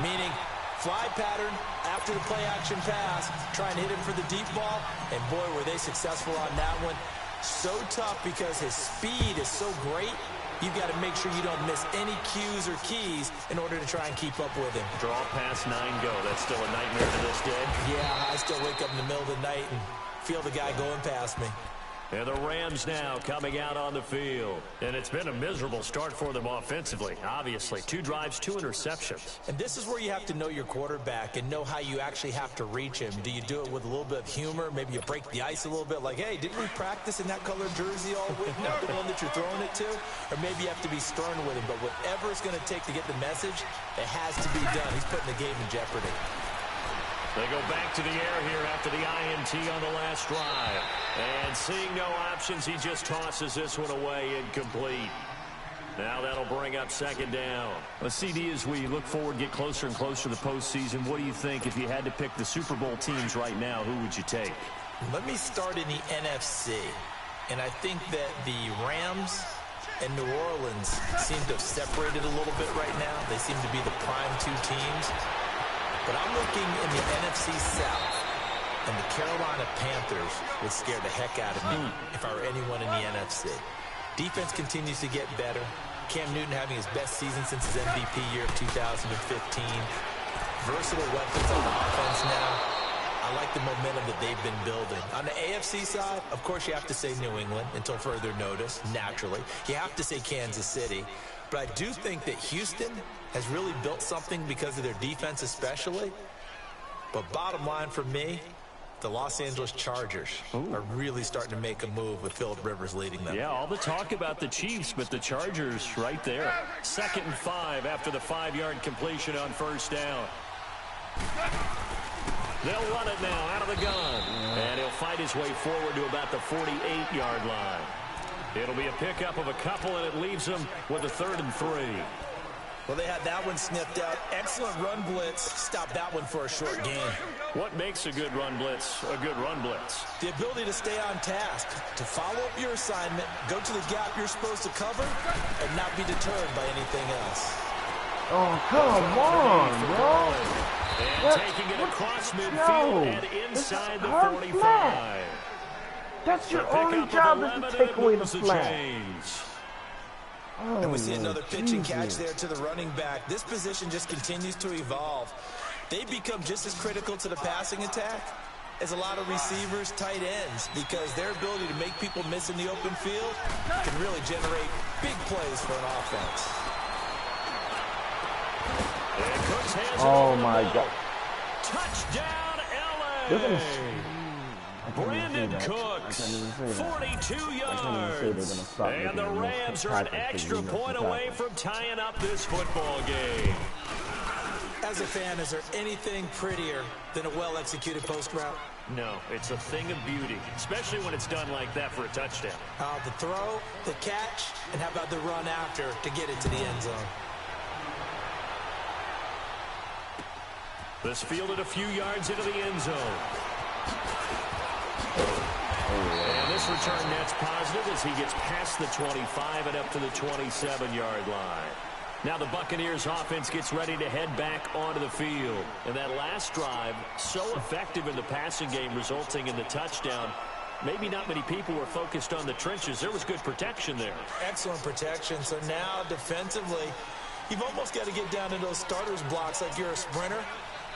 meaning fly pattern after the play action pass, try and hit him for the deep ball, and boy, were they successful on that one. So tough because his speed is so great. You've got to make sure you don't miss any cues or keys in order to try and keep up with him. Draw pass 9 go. That's still a nightmare to this day. Yeah, I still wake up in the middle of the night and feel the guy going past me. And the Rams now coming out on the field. And it's been a miserable start for them offensively, obviously. 2 drives, 2 interceptions. And this is where you have to know your quarterback and know how you actually have to reach him. Do you do it with a little bit of humor? Maybe you break the ice a little bit, like, hey, didn't we practice in that colored jersey all week, not the one that you're throwing it to? Or maybe you have to be stern with him. But whatever it's going to take to get the message, it has to be done. He's putting the game in jeopardy. They go back to the air here after the INT on the last drive. And seeing no options, he just tosses this one away, incomplete. Now that'll bring up 2nd down. Well, CD, as we look forward, get closer and closer to the postseason, what do you think if you had to pick the Super Bowl teams right now, who would you take? Let me start in the NFC. And I think that the Rams and New Orleans seem to have separated a little bit right now. They seem to be the prime 2 teams. But I'm looking in the NFC South, and the Carolina Panthers would scare the heck out of me if I were anyone in the NFC. Defense continues to get better. Cam Newton having his best season since his MVP year of 2015. Versatile weapons on offense now. I I like the momentum that they've been building. On the AFC side, of course, you have to say New England until further notice, naturally. You have to say Kansas City. But I do think that Houston has really built something because of their defense especially. But bottom line for me, the Los Angeles Chargers are really starting to make a move with Phillip Rivers leading them. Yeah, all the talk about the Chiefs, but the Chargers right there. 2nd and 5 after the 5-yard completion on first down. They'll run it now out of the gun. And he'll fight his way forward to about the 48-yard line. It'll be a pickup of a couple, and it leaves them with a 3rd and 3. Well, they had that one sniffed out. Excellent run blitz. Stop that one for a short gain. What makes a good run blitz a good run blitz? The ability to stay on task, to follow up your assignment, go to the gap you're supposed to cover, and not be deterred by anything else. Oh, come on, bro. And taking it across midfield and inside the 45. That's your only job, is to take away the flag. And we see another pitch and catch there to the running back. This position just continues to evolve. They become just as critical to the passing attack as a lot of receivers, tight ends, because their ability to make people miss in the open field can really generate big plays for an offense. Oh, my God. Touchdown, L.A. Brandon Cooks, 42 yards. And the Rams are an extra point away from tying up this football game. As a fan, is there anything prettier than a well-executed post route? No, it's a thing of beauty, especially when it's done like that for a touchdown. The throw, the catch, and how about the run after to get it to the end zone? This fielded a few yards into the end zone. And this return net's positive as he gets past the 25 and up to the 27-yard line. Now the Buccaneers offense gets ready to head back onto the field. And that last drive, so effective in the passing game, resulting in the touchdown. Maybe not many people were focused on the trenches. There was good protection there. Excellent protection. So now defensively, you've almost got to get down to those starters blocks like you're a sprinter.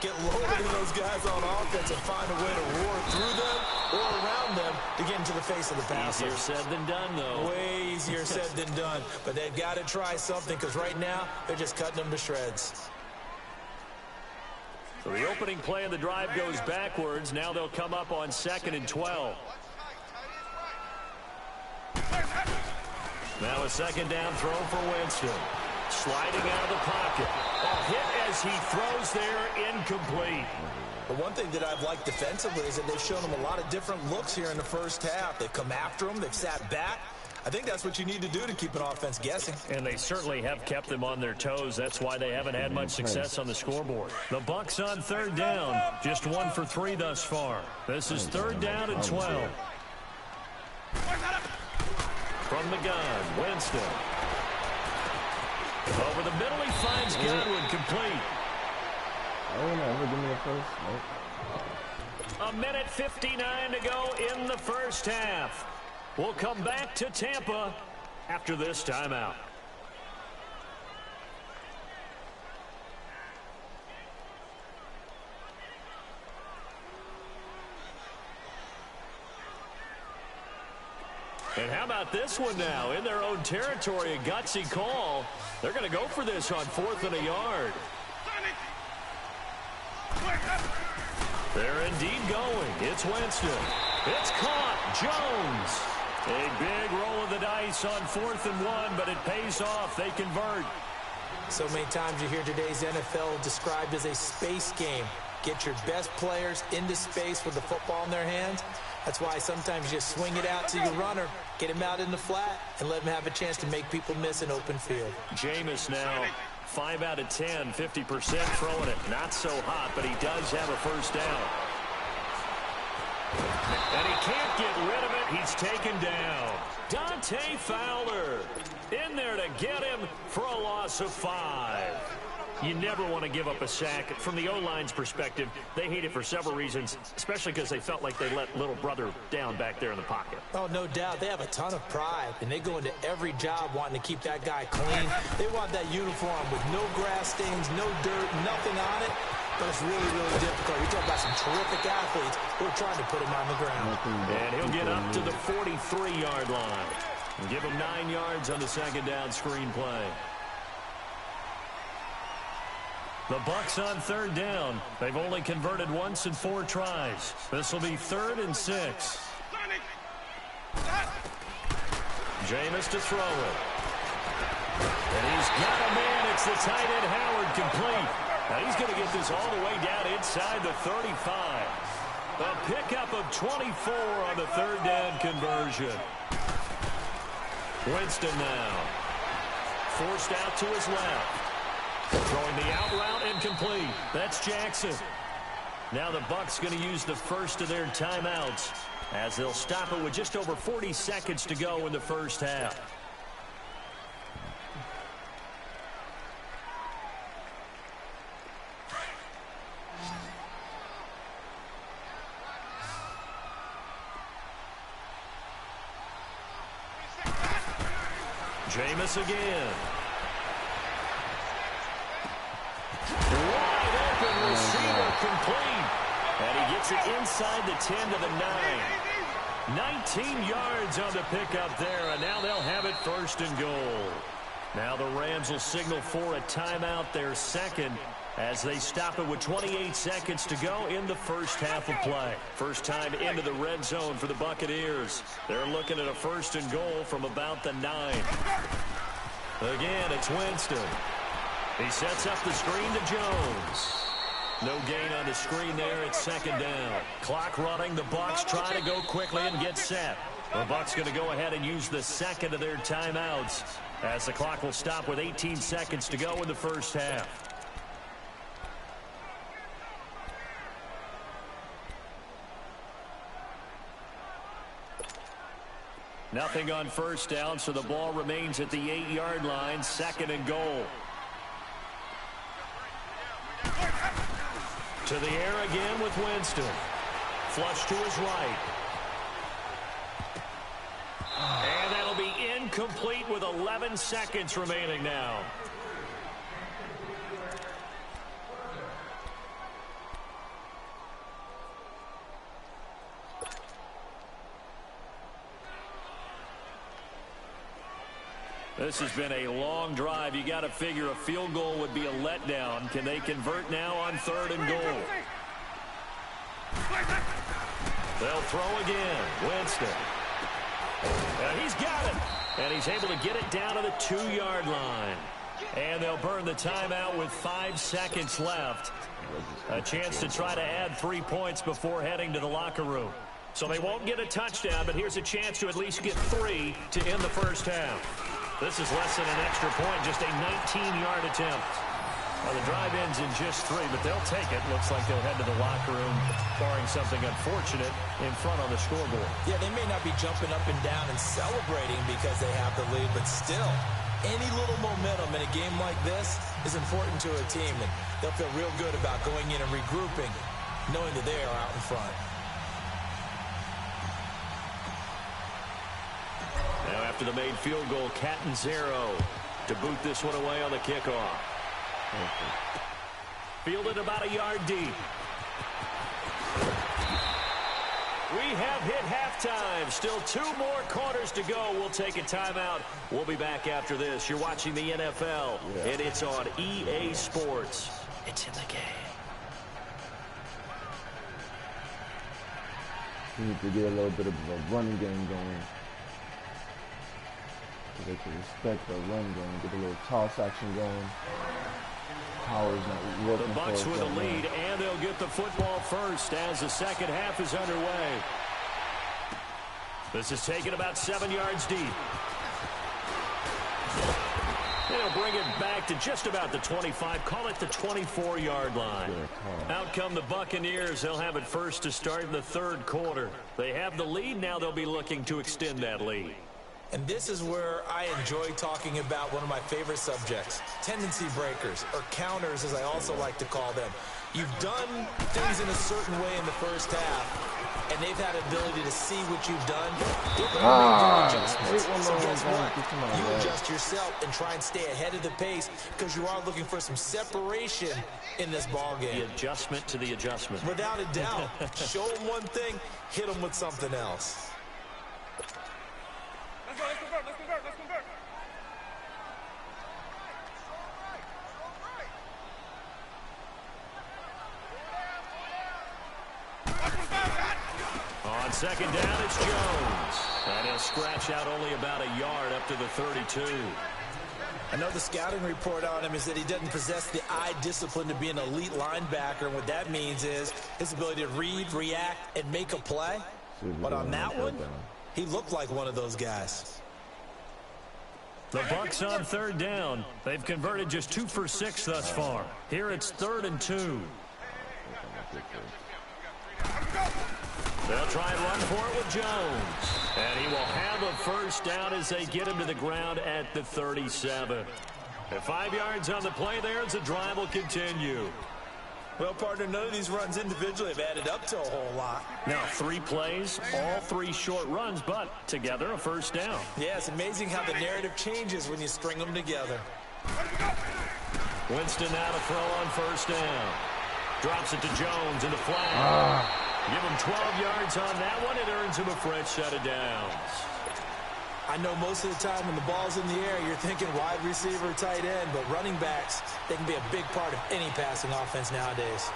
Get lower than those guys on offense and find a way to roar through them or around them to get into the face of the passer. Easier said than done, though. Way easier said than done. But they've got to try something because right now they're just cutting them to shreds. So the opening play of the drive goes backwards. Now they'll come up on 2nd and 12. Now a 2nd down throw for Winston. Sliding out of the pocket. A hit as he throws there, incomplete. But one thing that I've liked defensively is that they've shown him a lot of different looks here in the first half. They've come after him. They've sat back. I think that's what you need to do to keep an offense guessing. And they certainly have kept them on their toes. That's why they haven't had much success on the scoreboard. The Bucs on 3rd down. Just 1 for 3 thus far. This is 3rd down and 12. From the gun, Winston. Over the middle, he finds Godwin, complete. Oh, no, give me the first. Nope. A minute 59 to go in the first half. We'll come back to Tampa after this timeout. And how about this one now? In their own territory, a gutsy call. They're going to go for this on 4th and a yard. They're indeed going. It's Winston. It's caught. Jones. A big roll of the dice on 4th and 1, but it pays off. They convert. So many times you hear today's NFL described as a space game. Get your best players into space with the football in their hands. That's why sometimes you just swing it out to your runner, get him out in the flat, and let him have a chance to make people miss an open field. Jameis now 5 out of 10, 50% throwing it. Not so hot, but he does have a first down. And he can't get rid of it. He's taken down. Dante Fowler in there to get him for a loss of 5. You never want to give up a sack. From the O-line's perspective, they hate it for several reasons, especially because they felt like they let little brother down back there in the pocket. Oh, no doubt. They have a ton of pride, and they go into every job wanting to keep that guy clean. They want that uniform with no grass stains, no dirt, nothing on it. but it's really, really difficult. We're talking about some terrific athletes who are trying to put him on the ground. And he'll get up to the 43-yard line. And give him 9 yards on the second down screen play. The Bucs on third down. They've only converted once in 4 tries. This will be 3rd and 6. Jameis to throw it. And he's got a man. It's the tight end Howard complete. Now he's going to get this all the way down inside the 35. A pickup of 24 on the third down conversion. Winston now. Forced out to his left. Throwing the out route incomplete. That's Jackson. Now the Bucs going to use the first of their timeouts as they'll stop it with just over 40 seconds to go in the first half. Jameis again. Wide open receiver complete. And he gets it inside the 10 to the 9. 19 yards on the pickup there, and now they'll have it 1st and goal. Now the Rams will signal for a timeout, their second, as they stop it with 28 seconds to go in the first half of play. First time into the red zone for the Buccaneers. They're looking at a 1st and goal from about the 9. Again, it's Winston. He sets up the screen to Jones. No gain on the screen there. It's 2nd down. Clock running. The Bucs try to go quickly and get set. The Bucs going to go ahead and use the second of their timeouts as the clock will stop with 18 seconds to go in the first half. Nothing on first down, so the ball remains at the 8-yard line. 2nd and goal. To the air again with Winston. Flush to his right. And that'll be incomplete with 11 seconds remaining now. This has been a long drive. You got to figure a field goal would be a letdown. Can they convert now on 3rd and goal? They'll throw again. Winston. And he's got it. And he's able to get it down to the 2-yard line. And they'll burn the timeout with 5 seconds left. A chance to try to add 3 points before heading to the locker room. So they won't get a touchdown, but here's a chance to at least get 3 to end the first half. This is less than an extra point, just a 19-yard attempt. Well, the drive ends in just 3, but they'll take it. Looks like they'll head to the locker room, barring something unfortunate in front on the scoreboard. Yeah, they may not be jumping up and down and celebrating because they have the lead, but still, any little momentum in a game like this is important to a team, and they'll feel real good about going in and regrouping, knowing that they are out in front. Now after the made field goal, Catanzaro to boot this one away on the kickoff. Fielded about a yard deep. We have hit halftime. Still 2 more quarters to go. We'll take a timeout. We'll be back after this. You're watching the NFL, and it's on EA Sports. It's in the game. We need to get a little bit of a running game going. So they can respect the run game, get a little toss action going. Howard's not working. The Bucs with a lead, and they'll get the football first as the second half is underway. This is taken about 7 yards deep. They'll bring it back to just about the 25, call it the 24-yard line. Out come the Buccaneers. They'll have it first to start in the 3rd quarter. They have the lead. Now they'll be looking to extend that lead. And this is where I enjoy talking about one of my favorite subjects, tendency breakers, or counters as I also like to call them. You've done things in a certain way in the first half, and they've had the ability to see what you've done. They're going to make their adjustments. So guess what? You adjust yourself and try and stay ahead of the pace because you are looking for some separation in this ball game. The adjustment to the adjustment. Without a doubt. Show them one thing, hit them with something else. Let's go, let's convert, let's convert, let's convert. On second down, it's Jones. And he'll scratch out only about a yard up to the 32. I know the scouting report on him is that he doesn't possess the eye discipline to be an elite linebacker. And what that means is his ability to read, react, and make a play. But on that one, he looked like one of those guys. The Bucks on third down. They've converted just 2 for 6 thus far. Here it's 3rd and 2. They'll try and run for it with Jones. And he will have a first down as they get him to the ground at the 37. At 5 yards on the play there as the drive will continue. Well, partner, none of these runs individually have added up to a whole lot. Now 3 plays, all 3 short runs, but together a first down. Yeah, it's amazing how the narrative changes when you string them together. Winston now to throw on first down. Drops it to Jones in the flat. Give him 12 yards on that one. It earns him a fresh set of downs. I know most of the time when the ball's in the air, you're thinking wide receiver, tight end, but running backs, they can be a big part of any passing offense nowadays.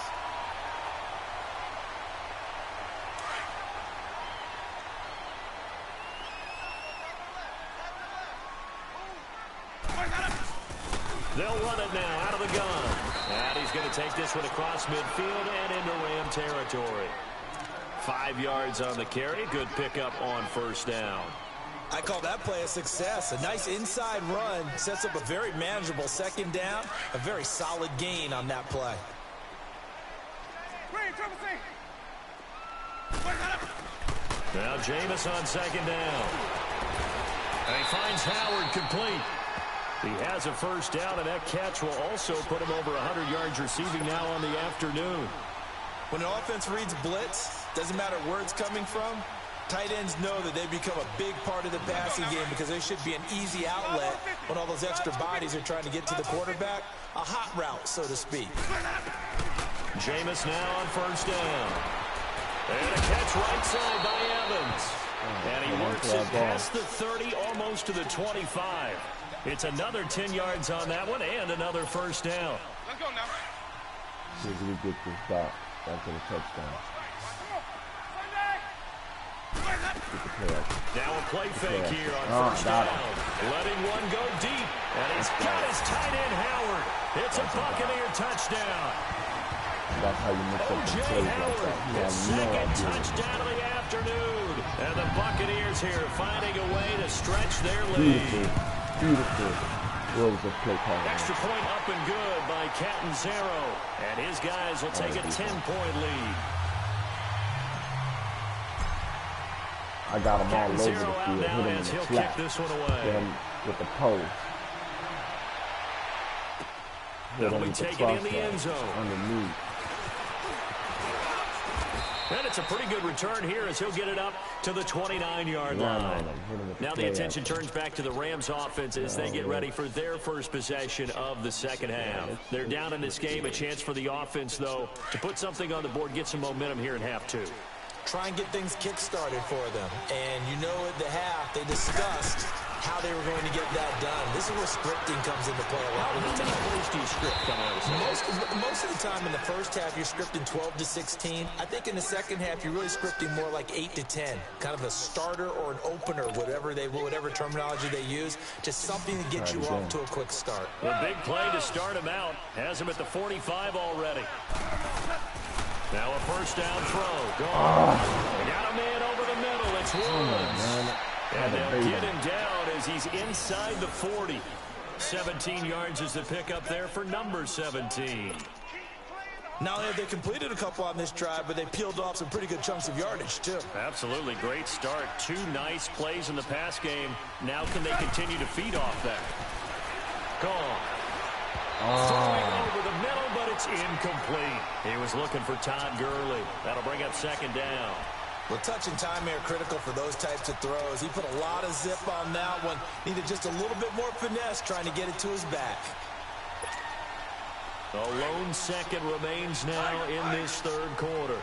They'll run it now out of the gun. And he's going to take this one across midfield and into Ram territory. 5 yards on the carry. Good pickup on first down. I call that play a success. A nice inside run sets up a very manageable second down. A very solid gain on that play. Now Jameis on second down. And he finds Howard complete. He has a first down, and that catch will also put him over 100 yards receiving now on the afternoon. When an offense reads blitz, doesn't matter where it's coming from, tight ends know that they become a big part of the passing game because they should be an easy outlet when all those extra bodies are trying to get to the quarterback. A hot route, so to speak. Jameis now on first down. And a catch right side by Evans. And he works it past the 30, almost to the 25. It's another 10 yards on that one and another first down. Let's go now. See if we get this back to the touchdown. Now a play fake here on first down. Letting one go deep. And he's got his tight end Howard. It's a Buccaneer touchdown. That's how you mix up the O.J. Howard, his second touchdown of the afternoon. And the Buccaneers here finding a way to stretch their lead. Beautiful. What was the play call? Extra point up and good by Catanzaro. And his guys will take a 10-point lead. I got him all over the Catanzaro out field. now Hit him as in the he'll flat. kick this one away. Hit him with the post. That'll be taken in the end zone. Underneath. And it's a pretty good return here as he'll get it up to the 29-yard line. Now the attention turns back to the Rams offense as they get ready for their first possession of the second half. They're down in this game. A chance for the offense, though, to put something on the board, get some momentum here in half two. Try and get things kick-started for them. And you know at the half, they discussed how they were going to get that done. This is where scripting comes into play a lot of the time. How many do you script coming out of the Most of the time in the first half, you're scripting 12 to 16. I think in the second half, you're really scripting more like 8 to 10. Kind of a starter or an opener, whatever terminology they use. Just something to get you off to a quick start. A big play to start him out. Has him at the 45 already. Now a first down throw. Gone. They got a man over the middle. It's Woods. And they'll get him down as he's inside the 40. 17 yards is the pickup there for number 17. Not only have they completed a couple on this drive, but they peeled off some pretty good chunks of yardage, too. Absolutely. Great start. 2 nice plays in the pass game. Now can they continue to feed off that? Gone. Throwing over the middle, but it's incomplete. He was looking for Todd Gurley. That'll bring up second down. Well, touch and time are critical for those types of throws. He put a lot of zip on that one. Needed just a little bit more finesse trying to get it to his back. A lone second remains now in this third quarter.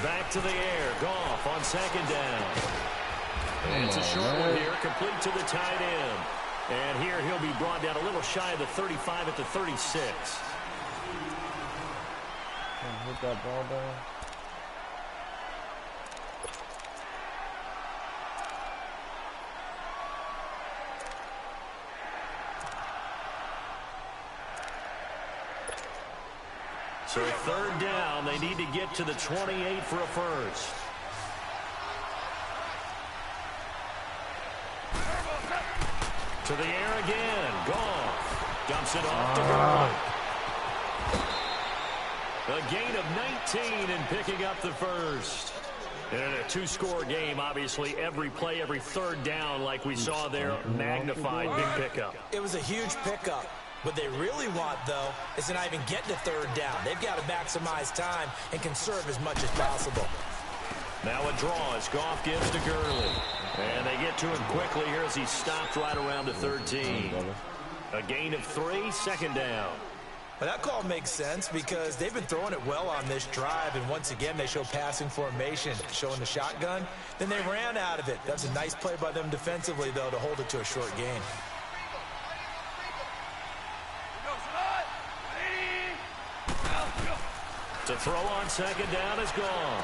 Back to the air. Goff on second down. And it's a short one here, complete to the tight end. And here he'll be brought down a little shy of the 35 at the 36. Hit that ball down. So third down, they need to get to the 28 for a first. To the air again. Goff dumps it off to Gurley. A gain of 19 and picking up the first. And in a two-score game, obviously, every play, every third down, like we saw there, magnified big pickup. It was a huge pickup. What they really want, though, is to not even get to third down. They've got to maximize time and conserve as much as possible. Now a draw as Goff gives to Gurley. And they get to him quickly here as he stopped right around the 13. A gain of 3, second down. But that call makes sense because they've been throwing it well on this drive, and once again they show passing formation, showing the shotgun. Then they ran out of it. That's a nice play by them defensively, though, to hold it to a short gain. To throw on second down is gone.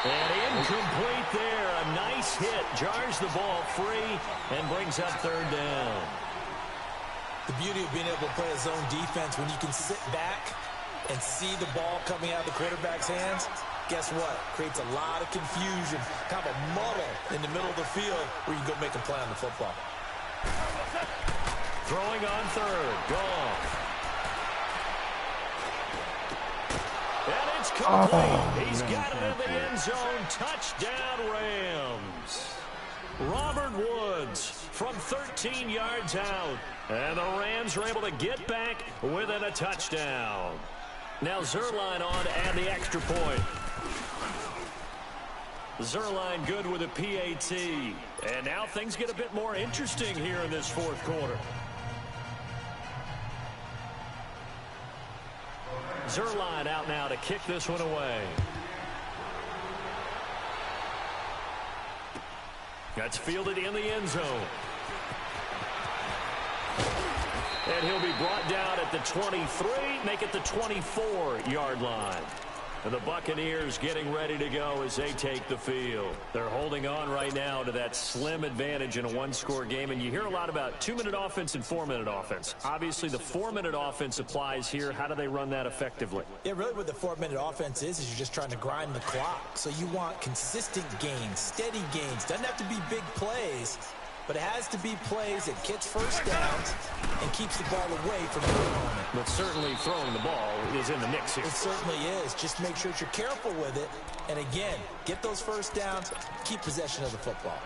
And incomplete there. A nice hit. Jars the ball free and brings up third down. The beauty of being able to play a zone defense when you can sit back and see the ball coming out of the quarterback's hands, guess what? Creates a lot of confusion, kind of a muddle in the middle of the field where you can go make a play on the football. Throwing on third. Goff. And it's complete. He's got it in the end zone. Touchdown, Rams. Robert Woods from 13 yards out. And the Rams are able to get back within a touchdown. Now Zerline on to add the extra point. Zerline good with a PAT. And now things get a bit more interesting here in this fourth quarter. Zerline out now to kick this one away. That's fielded in the end zone. And he'll be brought down at the 23, make it the 24-yard line. And the Buccaneers getting ready to go as they take the field. They're holding on right now to that slim advantage in a one-score game. And you hear a lot about 2-minute offense and 4-minute offense. Obviously, the 4-minute offense applies here. How do they run that effectively? Yeah, really what the 4-minute offense is you're just trying to grind the clock. So you want consistent gains, steady gains. Doesn't have to be big plays, but it has to be plays that gets first downs and keeps the ball away from the opponent. But certainly throwing the ball is in the mix here. It certainly is. Just make sure that you're careful with it. And again, get those first downs, keep possession of the football.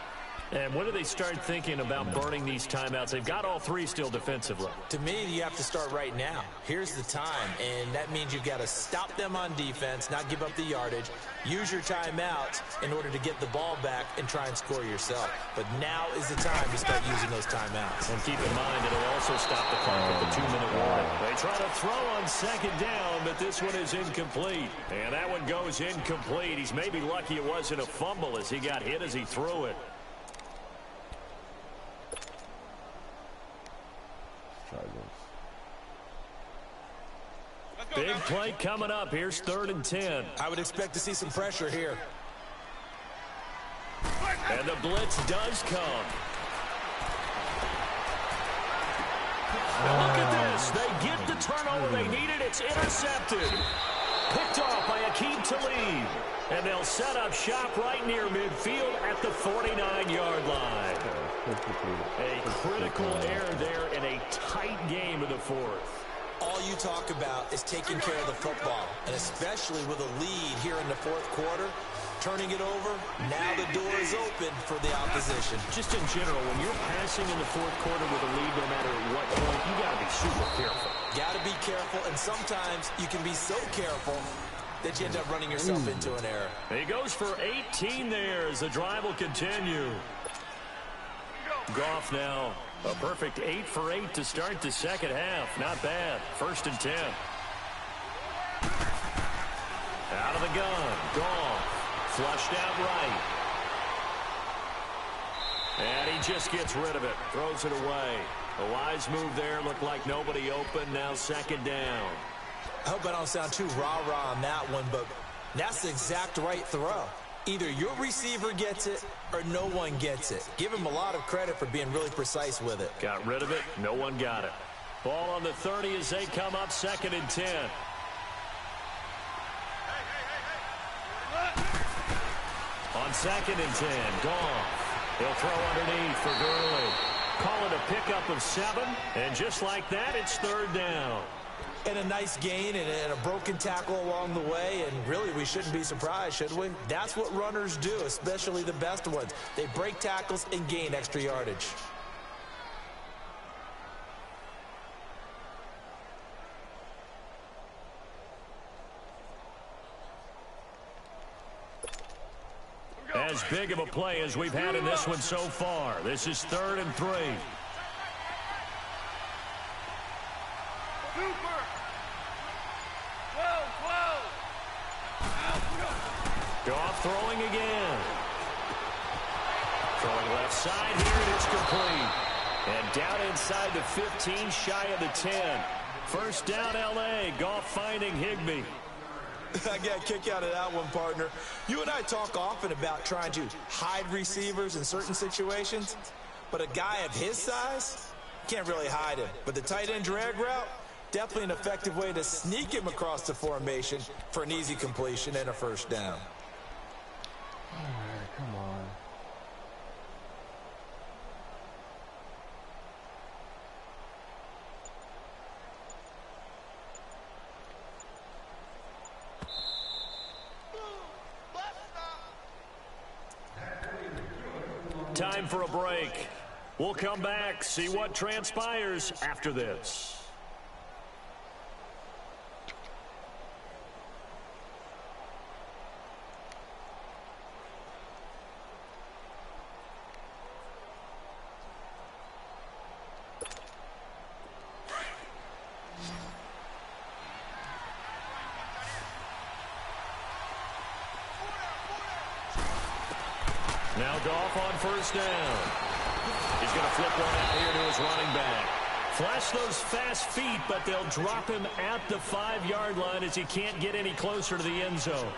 And when do they start thinking about burning these timeouts? They've got all three still defensively. To me, you have to start right now. Here's the time, and that means you've got to stop them on defense, not give up the yardage, use your timeouts in order to get the ball back and try and score yourself. But now is the time to start using those timeouts. And keep in mind, it'll also stop the clock at the 2-minute warning. They try to throw on second down, but this one is incomplete. And that one goes incomplete. He's maybe lucky it wasn't a fumble as he got hit as he threw it. Big play coming up. Here's 3rd and 10. I would expect to see some pressure here. And the blitz does come. Now look at this. They get the turnover they needed. It's intercepted. Picked off by Aqib Talib. And they'll set up shop right near midfield at the 49-yard line. A critical error there in a tight game of the fourth. All you talk about is taking care of the football, and especially with a lead here in the fourth quarter, turning it over. Now the door is open for the opposition. Just in general, when you're passing in the fourth quarter with a lead, no matter at what point, you got to be super careful. Got to be careful, and sometimes you can be so careful that you end up running yourself into an error. He goes for 18 there as the drive will continue. Goff now, a perfect 8 for 8 to start the second half. Not bad. 1st and 10. Out of the gun. Goff. Flushed out right. And he just gets rid of it. Throws it away. A wise move there. Looked like nobody open. Now 2nd down. I hope I don't sound too rah-rah on that one, but that's the exact right throw. Either your receiver gets it or no one gets it. Give him a lot of credit for being really precise with it. Got rid of it. No one got it. Ball on the 30 as they come up 2nd and 10. On 2nd and 10, Goff. He'll throw underneath for Gurley. Call it a pickup of 7, and just like that, it's 3rd down. And a nice gain and a broken tackle along the way, and really we shouldn't be surprised, should we? That's what runners do, especially the best ones. They break tackles and gain extra yardage. As big of a play as we've had in this one so far. This is 3rd and 3. Goff throwing again. Throwing left side here, and it's complete. And down inside the 15, shy of the 10. 1st down, L.A. Goff finding Higbee. I got a kick out of that one, partner. You and I talk often about trying to hide receivers in certain situations, but a guy of his size can't really hide him. But the tight end drag route, definitely an effective way to sneak him across the formation for an easy completion and a 1st down. All right, come on. Time for a break. We'll come back, see what transpires after this. Now Goff on 1st down. He's going to flip one out here to his running back. Flash those fast feet, but they'll drop him at the 5-yard line as he can't get any closer to the end zone.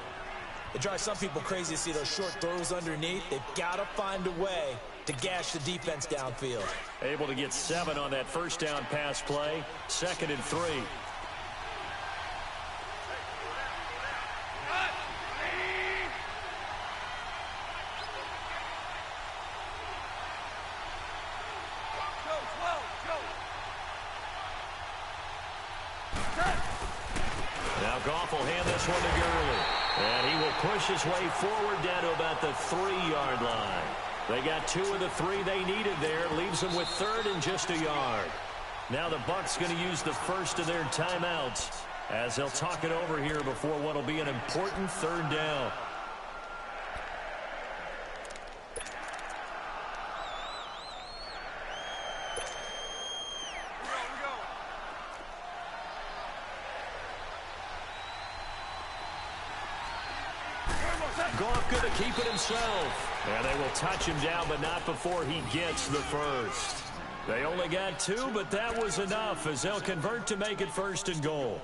It drives some people crazy to see those short throws underneath. They've got to find a way to gash the defense downfield. Able to get 7 on that 1st down pass play. 2nd and 3. Goff will hand this one to Gurley. And he will push his way forward down to about the 3-yard line. They got 2 of the 3 they needed there. Leaves them with 3rd and just a yard. Now the Bucs going to use the first of their timeouts as they'll talk it over here before what will be an important 3rd down. Goff going to keep it himself. And they will touch him down, but not before he gets the first. They only got 2, but that was enough as they'll convert to make it 1st and goal.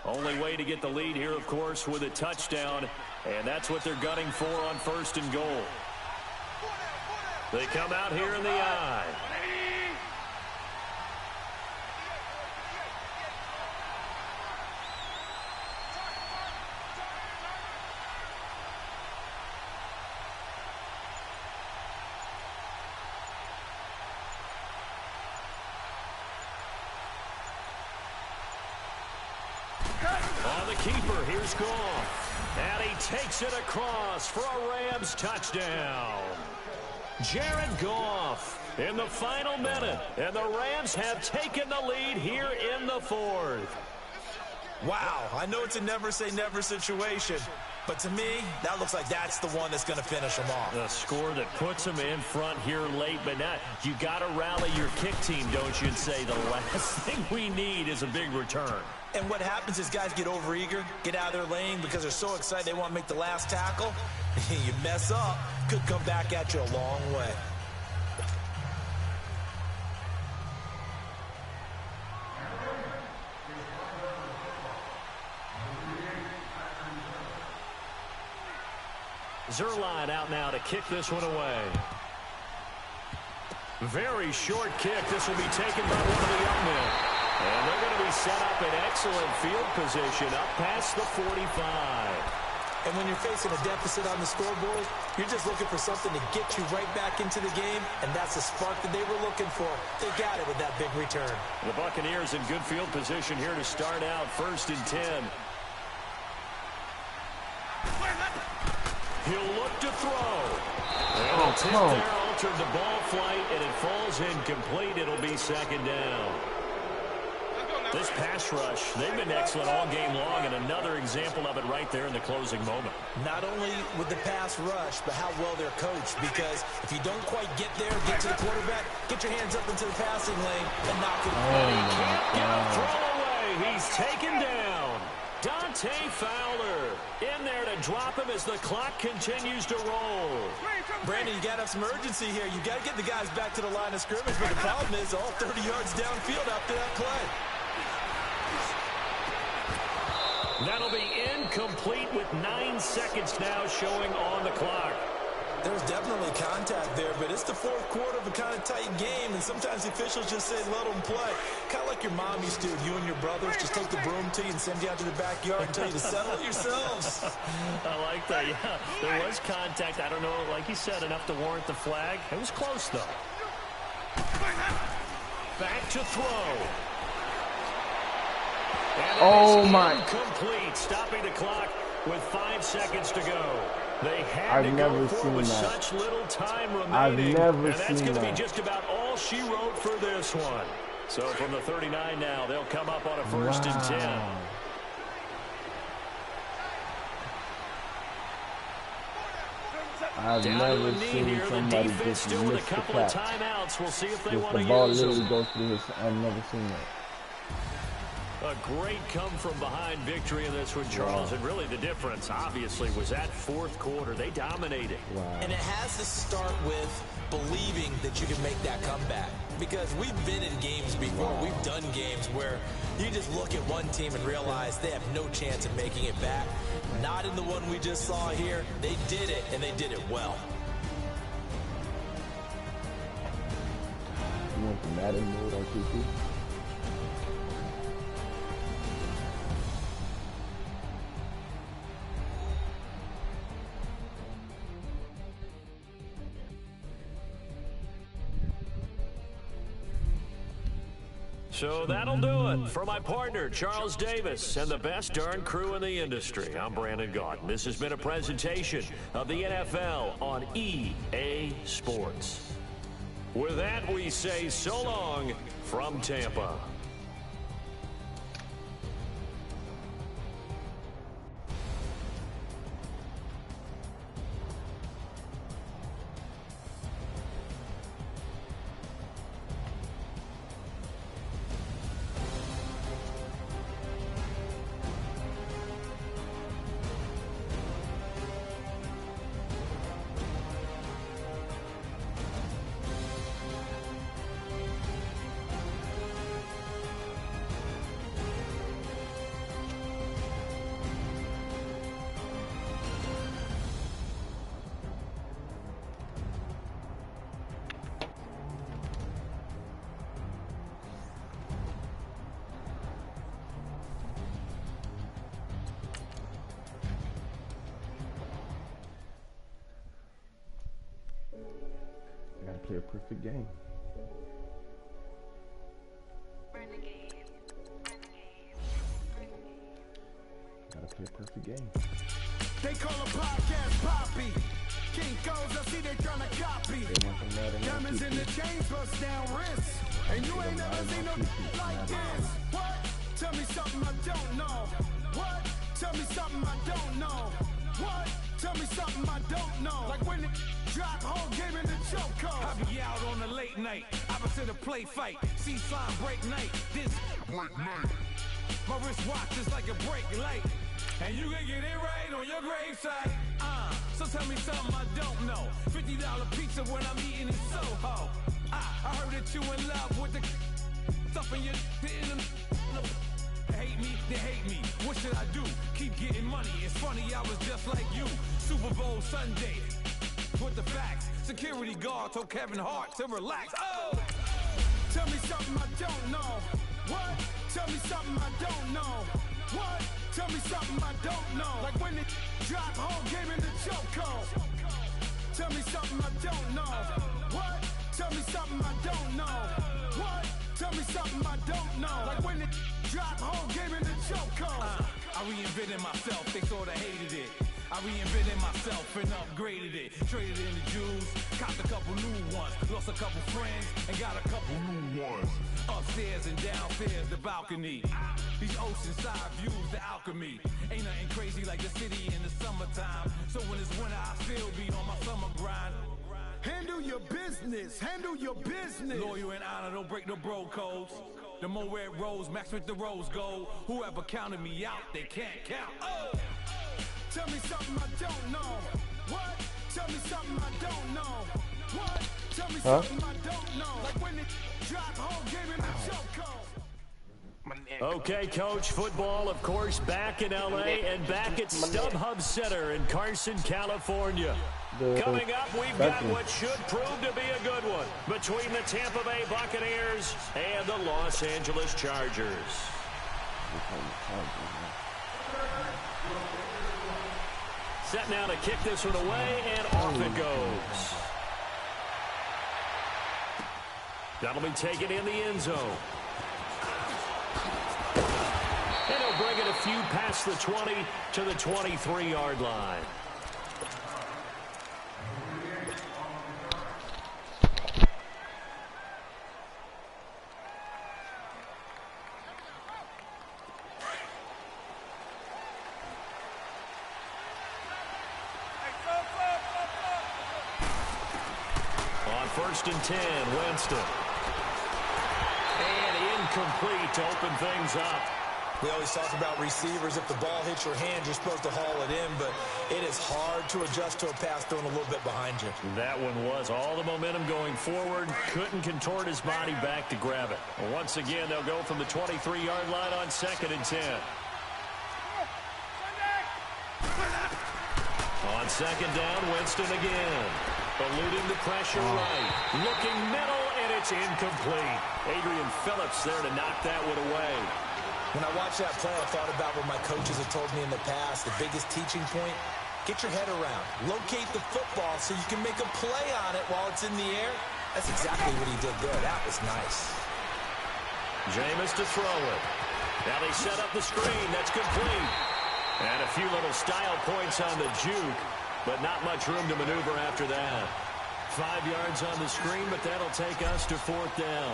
Only way to get the lead here, of course, with a touchdown. And that's what they're gunning for on 1st and goal. They come out here in the eye. keeper. Here's Goff. And he takes it across for a Rams touchdown. Jared Goff in the final minute. And the Rams have taken the lead here in the fourth. Wow, I know it's a never-say-never situation, but to me, that looks like that's the one that's going to finish them off. The score that puts them in front here late, but not. You got to rally your kick team, don't you, and say the last thing we need is a big return. And what happens is guys get overeager, get out of their lane because they're so excited they want to make the last tackle. You mess up, could come back at you a long way. Zerline out now to kick this one away. Very short kick. This will be taken by one of the young men. And they're going to be set up in excellent field position up past the 45. And when you're facing a deficit on the scoreboard, you're just looking for something to get you right back into the game, and that's the spark that they were looking for. They got it with that big return. The Buccaneers in good field position here to start out 1st and 10. He'll look to throw. And the tip there altered the ball flight, and it falls incomplete. It'll be 2nd down. This pass rush, they've been excellent all game long, and another example of it right there in the closing moment. Not only with the pass rush, but how well they're coached, because if you don't quite get there, get to the quarterback, get your hands up into the passing lane, and knock it away. He can't get a throw away. He's taken down. Dante Fowler in there to drop him as the clock continues to roll. Brandon, you got to have some urgency here. You got to get the guys back to the line of scrimmage, but the problem is all 30 yards downfield after that play. That'll be incomplete with 9 seconds now showing on the clock. There's definitely contact there, but it's the fourth quarter of a kind of tight game, and sometimes the officials just say, let them play. Kind of like your mom used to. You and your brothers just take the broom to you and send you out to the backyard and tell you to settle it yourselves. I like that, yeah. There was contact. I don't know, like you said, enough to warrant the flag. It was close, though. Back to throw. Oh, my. Incomplete, stopping the clock with 5 seconds to go. They had to go for with such little time remaining. And that's going to be just about all she wrote for this one. So from the 39 now, they'll come up on a 1st and 10. I've never seen somebody just miss the catch. Timeouts. We'll see if they Just want to the ball use literally them. goes through his. I've never seen that. A great come-from-behind victory in this one, Charles. Wow. And really the difference, obviously, was that fourth quarter. They dominated. Wow. And it has to start with believing that you can make that comeback. Because we've been in games before. Wow. We've done games where you just look at one team and realize they have no chance of making it back. Not in the one we just saw here. They did it, and they did it well. You want the Madden mode on RTP? So that'll do it for my partner, Charles Davis, and the best darn crew in the industry. I'm Brandon Gaudin. This has been a presentation of the NFL on EA Sports. With that, we say so long from Tampa. Play a perfect game. Gotta play a perfect game. They call a podcast Poppy. King goes, I see they tryna copy. Diamonds in the chains, bust down wrists. And you ain't never seen no like this. What? Tell me something I don't know. What? Tell me something I don't know. What? Tell me something I don't know. Like when it drop, whole game in the chokehold. I be out on a late night, opposite a play fight. See slime break night, this break night. My wristwatch is like a break light. And you can get it right on your gravesite. So tell me something I don't know. $50 pizza when I'm eating in Soho. I heard that you in love with the stuff in your hate me, they hate me. What should I do? Keep getting money. It's funny, I was just like you. Super Bowl Sunday with the facts. Security guard told Kevin Hart to relax. Oh! Tell me something I don't know. What? Tell me something I don't know. What? Tell me something I don't know. Like when it drop, whole game in the chokehold. Tell me something I don't know. What? Tell me something I don't know. What? Tell me something I don't know. Like when it drop, whole game in the chokehold. I reinvented myself, they sorta hated it. I reinvented myself and upgraded it. Traded in the Jews, copped a couple new ones. Lost a couple friends and got a couple new ones. Upstairs and downstairs, the balcony. These oceanside views, the alchemy. Ain't nothing crazy like the city in the summertime. So when it's winter, I still be on my summer grind. Handle your business, handle your business. Loyal and honor, don't break no bro codes. The more red rose, max with the rose gold. Whoever counted me out, they can't count. Oh! Tell me something I don't know. What? Tell me something I don't know. What? Tell me something I don't know. Like when it drop, whole game in the chokehold. Okay, Coach, football, of course, back in L.A. and back at StubHub Center in Carson, California. Coming up, we've got what should prove to be a good one between the Tampa Bay Buccaneers and the Los Angeles Chargers. Set now to kick this one away, and off it goes. That'll be taken in the end zone. And he'll bring it a few past the 20 to the 23-yard line. On 1st and 10, Winston. And incomplete to open things up. We always talk about receivers. If the ball hits your hand, you're supposed to haul it in, but it is hard to adjust to a pass thrown a little bit behind you. That one was all the momentum going forward. Couldn't contort his body back to grab it. Once again, they'll go from the 23-yard line on 2nd and 10. On 2nd down, Winston again. Eluding the pressure right. Looking middle, and it's incomplete. Adrian Phillips there to knock that one away. When I watched that play, I thought about what my coaches have told me in the past. The biggest teaching point, get your head around. Locate the football so you can make a play on it while it's in the air. That's exactly what he did there. That was nice. Jameis to throw it. Now they set up the screen. That's complete. And a few little style points on the juke, but not much room to maneuver after that. 5 yards on the screen, but that'll take us to 4th down.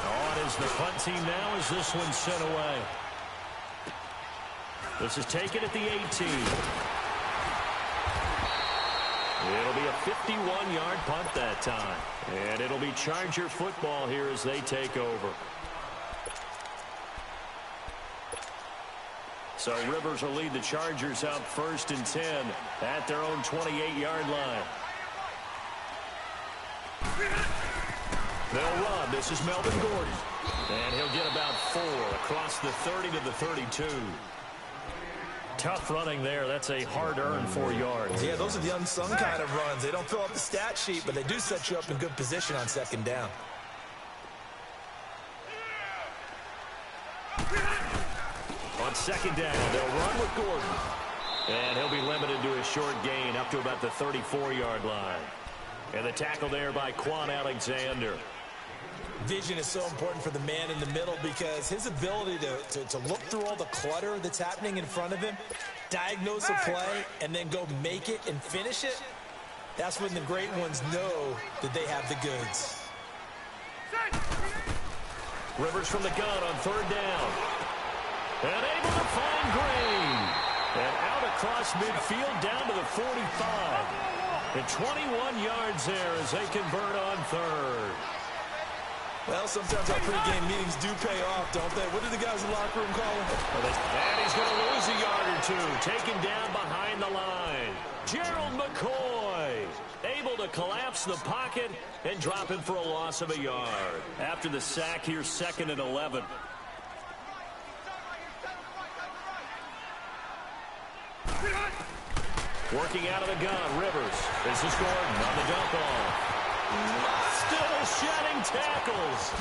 On is the punt team now as this one's sent away. This is taken at the 18. It'll be a 51-yard punt that time. And it'll be Charger football here as they take over. So Rivers will lead the Chargers out 1st and 10 at their own 28-yard line. They'll run. This is Melvin Gordon. And he'll get about 4 across the 30 to the 32. Tough running there. That's a hard-earned 4 yards. Yeah, those are the unsung kind of runs. They don't fill up the stat sheet, but they do set you up in good position on 2nd down. On 2nd down, they'll run with Gordon. And he'll be limited to a short gain up to about the 34-yard line. And the tackle there by Quan Alexander. Vision is so important for the man in the middle because his ability to look through all the clutter that's happening in front of him, diagnose a play, and then go make it and finish it, that's when the great ones know that they have the goods. Rivers from the gun on third down. And able to find Green. And out across midfield down to the 45. And 21 yards there as they convert on third. Well, sometimes our pregame meetings do pay off, don't they? What do the guys in the locker room call him? And he's going to lose a yard or two. Taken down behind the line. Gerald McCoy able to collapse the pocket and drop him for a loss of a yard. After the sack, here's 2nd and 11. Working out of the gun, Rivers. This is Gordon on the dump off. Still shedding tackles.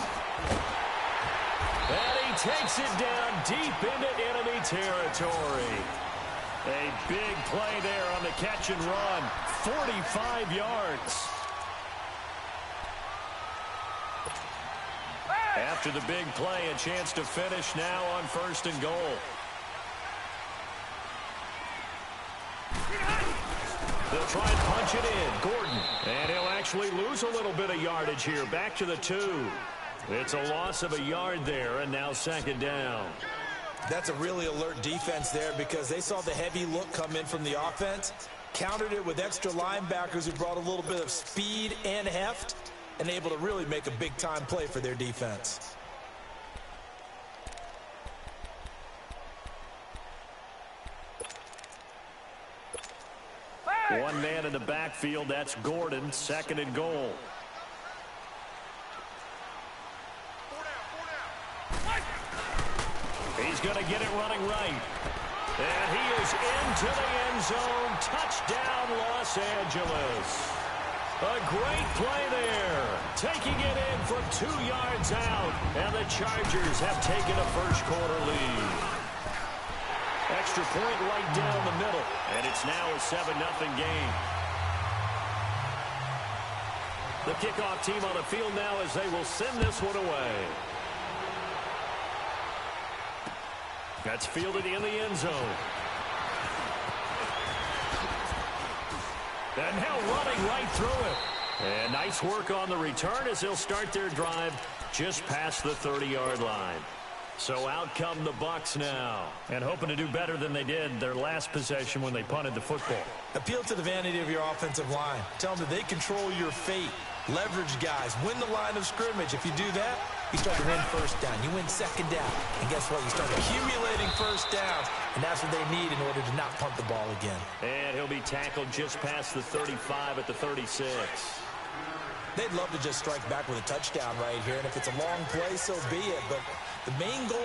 And he takes it down deep into enemy territory. A big play there on the catch and run. 45 yards. After the big play, a chance to finish now on 1st and goal. They'll try and punch it in. Gordon. And he'll actually lose a little bit of yardage here. Back to the 2. It's a loss of a yard there, and now 2nd down. That's a really alert defense there because they saw the heavy look come in from the offense, countered it with extra linebackers who brought a little bit of speed and heft, and able to really make a big-time play for their defense. One man in the backfield, that's Gordon, 2nd and goal. He's going to get it running right. And he is into the end zone. Touchdown, Los Angeles. A great play there. Taking it in from 2 yards out. And the Chargers have taken a first-quarter lead. Extra point right down the middle. And it's now a 7-0 game. The kickoff team on the field now as they will send this one away. That's fielded in the end zone. And now running right through it. And nice work on the return as they'll start their drive just past the 30-yard line. So out come the Bucs now, and hoping to do better than they did their last possession when they punted the football. Appeal to the vanity of your offensive line. Tell them that they control your fate. Leverage guys. Win the line of scrimmage. If you do that, you start to win first down. You win 2nd down. And guess what? You start accumulating first downs, and that's what they need in order to not punt the ball again. And he'll be tackled just past the 35 at the 36. They'd love to just strike back with a touchdown right here, and if it's a long play, so be it. But the main goal,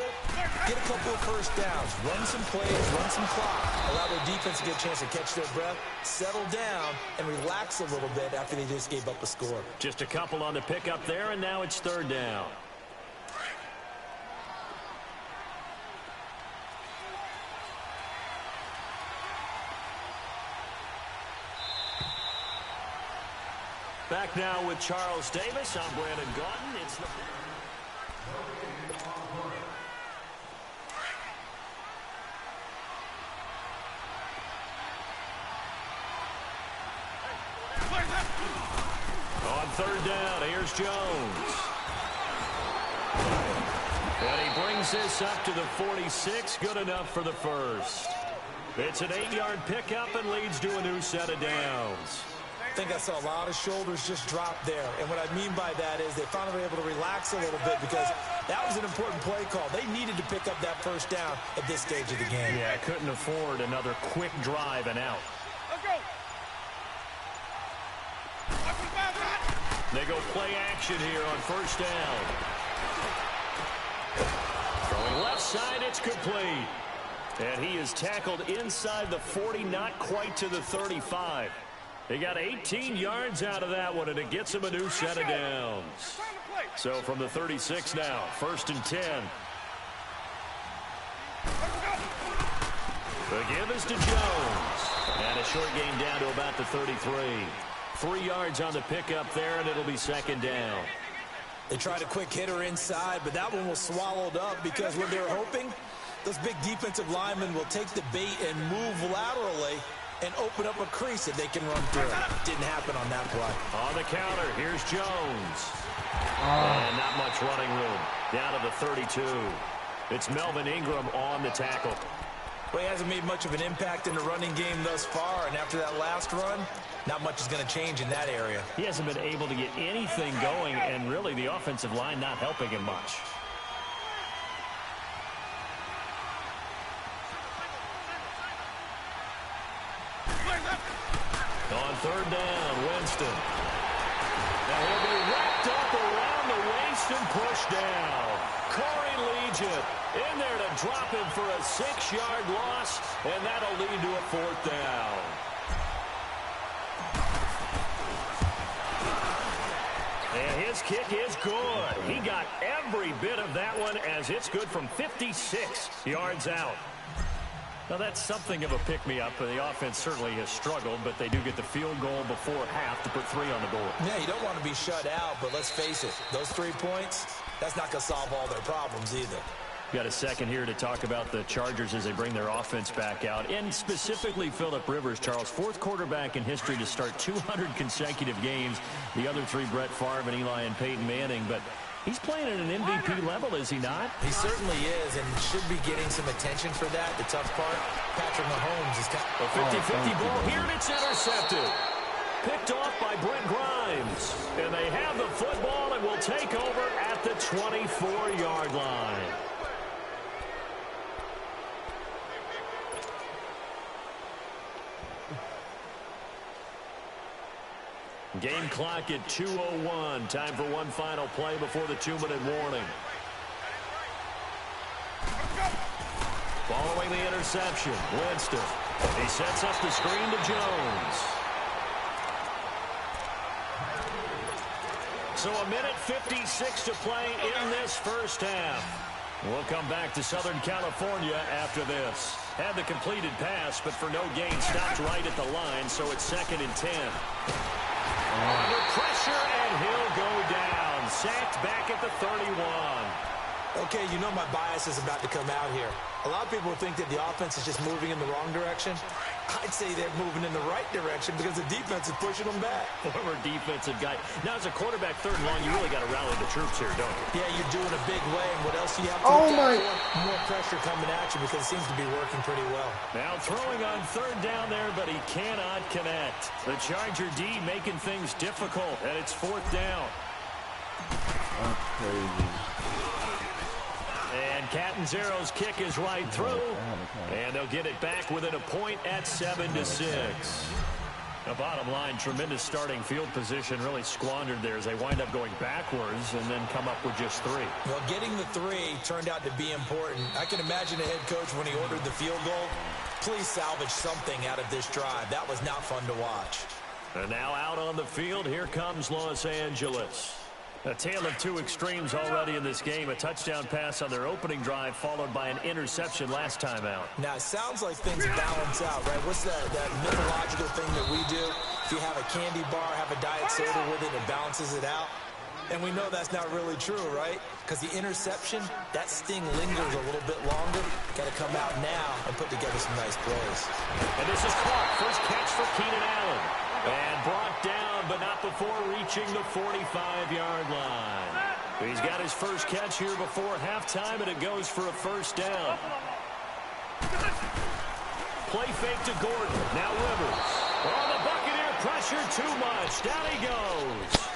get a couple of first downs, run some plays, run some clock, allow their defense to get a chance to catch their breath, settle down, and relax a little bit after they just gave up a score. Just a couple on the pickup there, and now it's 3rd down. Back now with Charles Davis. I'm Brandon Gaudin. It's the... On 3rd down, here's Jones. And he brings this up to the 46. Good enough for the first. It's an 8-yard pickup and leads to a new set of downs. I think I saw a lot of shoulders just drop there. And what I mean by that is they finally were able to relax a little bit because that was an important play call. They needed to pick up that first down at this stage of the game. Yeah, couldn't afford another quick drive and out. Let's go. They go play action here on 1st down. Throwing left side, it's complete. And he is tackled inside the 40, not quite to the 35. They got 18 yards out of that one, and it gets him a new set of downs. So from the 36 now, 1st and 10. The give is to Jones. And a short gain down to about the 33. 3 yards on the pickup there, and it'll be 2nd down. They tried a quick hitter inside, but that one was swallowed up because what they're hoping, those big defensive linemen will take the bait and move laterally and open up a crease that they can run through. Didn't happen on that play. On the counter, here's Jones. And not much running room. Down to the 32. It's Melvin Ingram on the tackle. Well, he hasn't made much of an impact in the running game thus far, and after that last run, not much is going to change in that area. He hasn't been able to get anything going, and really the offensive line not helping him much. On third down, Winston. Now he'll be wrapped up around the waist and pushed down. Corey Legion in there to drop him for a 6-yard loss, and that'll lead to a 4th down. And his kick is good. He got every bit of that one as it's good from 56 yards out. Now, that's something of a pick-me-up. The offense certainly has struggled, but they do get the field goal before half to put 3 on the board. Yeah, you don't want to be shut out, but let's face it, those 3 points, that's not going to solve all their problems either. Got a second here to talk about the Chargers as they bring their offense back out, and specifically Phillip Rivers, Charles, 4th quarterback in history to start 200 consecutive games. The other 3, Brett Favre and Eli and Peyton Manning, but he's playing at an MVP level, is he not? He certainly is, and should be getting some attention for that. The tough part, Patrick Mahomes is kind of... A 50-50 ball here, and it's intercepted. Picked off by Brent Grimes. And they have the football and will take over at the 24-yard line. Game clock at 2:01. Time for one final play before the 2-minute warning. Following the interception, Winston. He sets up the screen to Jones. So a minute 56 to play in this first half. We'll come back to Southern California after this. Had the completed pass, but for no gain, stopped right at the line, so it's 2nd and 10. Under pressure, and he'll go down. Sacked back at the 31. Okay, you know my bias is about to come out here. A lot of people think that the offense is just moving in the wrong direction. I'd say they're moving in the right direction because the defense is pushing them back. Former defensive guy. Now, as a quarterback, 3rd and long, you really got to rally the troops here, don't you? Yeah, you're doing a big way, and what else do you have to look at for? More pressure coming at you because it seems to be working pretty well. Now throwing on 3rd down there, but he cannot connect. The Charger D making things difficult, and it's 4th down. That's crazy. And Catanzaro's kick is right through, and they'll get it back within a point at 7-6. The bottom line, tremendous starting field position, really squandered there as they wind up going backwards and then come up with just 3. Well, getting the 3 turned out to be important. I can imagine the head coach when he ordered the field goal. Please salvage something out of this drive. That was not fun to watch. And now out on the field, here comes Los Angeles. A tale of 2 extremes already in this game. A touchdown pass on their opening drive, followed by an interception last time out. Now, it sounds like things balance out, right? What's that mythological thing that we do? If you have a candy bar, have a diet soda with it, it balances it out. And we know that's not really true, right? Because the interception, that sting lingers a little bit longer. Got to come out now and put together some nice plays. And this is caught. First catch for Keenan Allen. And brought down, but not before reaching the 45-yard line. He's got his first catch here before halftime, and it goes for a 1st down. Play fake to Gordon. Now Rivers. Oh, the Buccaneer pressure too much. Down he goes.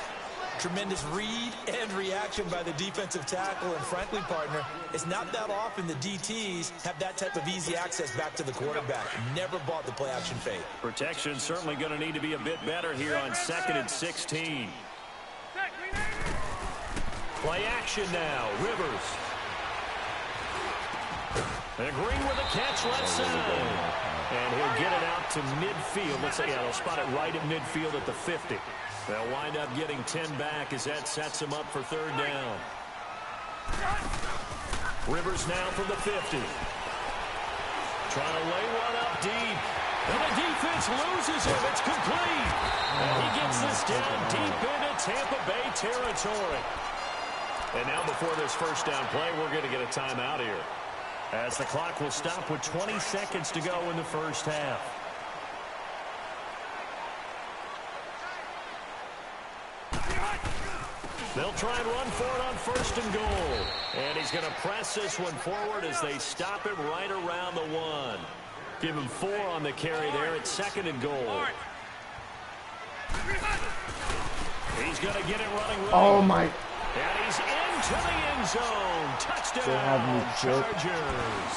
Tremendous read and reaction by the defensive tackle, and frankly, partner, it's not that often the DTs have that type of easy access back to the quarterback. Never bought the play-action fake. Protection certainly going to need to be a bit better here on 2nd and 16. Play action now. Rivers. And Green with a catch left side. And he'll get it out to midfield. Let's say, they'll spot it right at midfield at the 50. They'll wind up getting 10 back as that sets them up for 3rd down. Rivers now from the 50. Trying to lay one up deep. And the defense loses him. It's complete. And he gets this down deep into Tampa Bay territory. And now before this first down play, we're going to get a timeout here, as the clock will stop with 20 seconds to go in the first half. They'll try and run for it on first and goal. And he's going to press this one forward as they stop him right around the 1. Give him 4 on the carry there at second and goal. He's going to get it running right. Oh, my. And he's into the end zone. Touchdown, Chargers.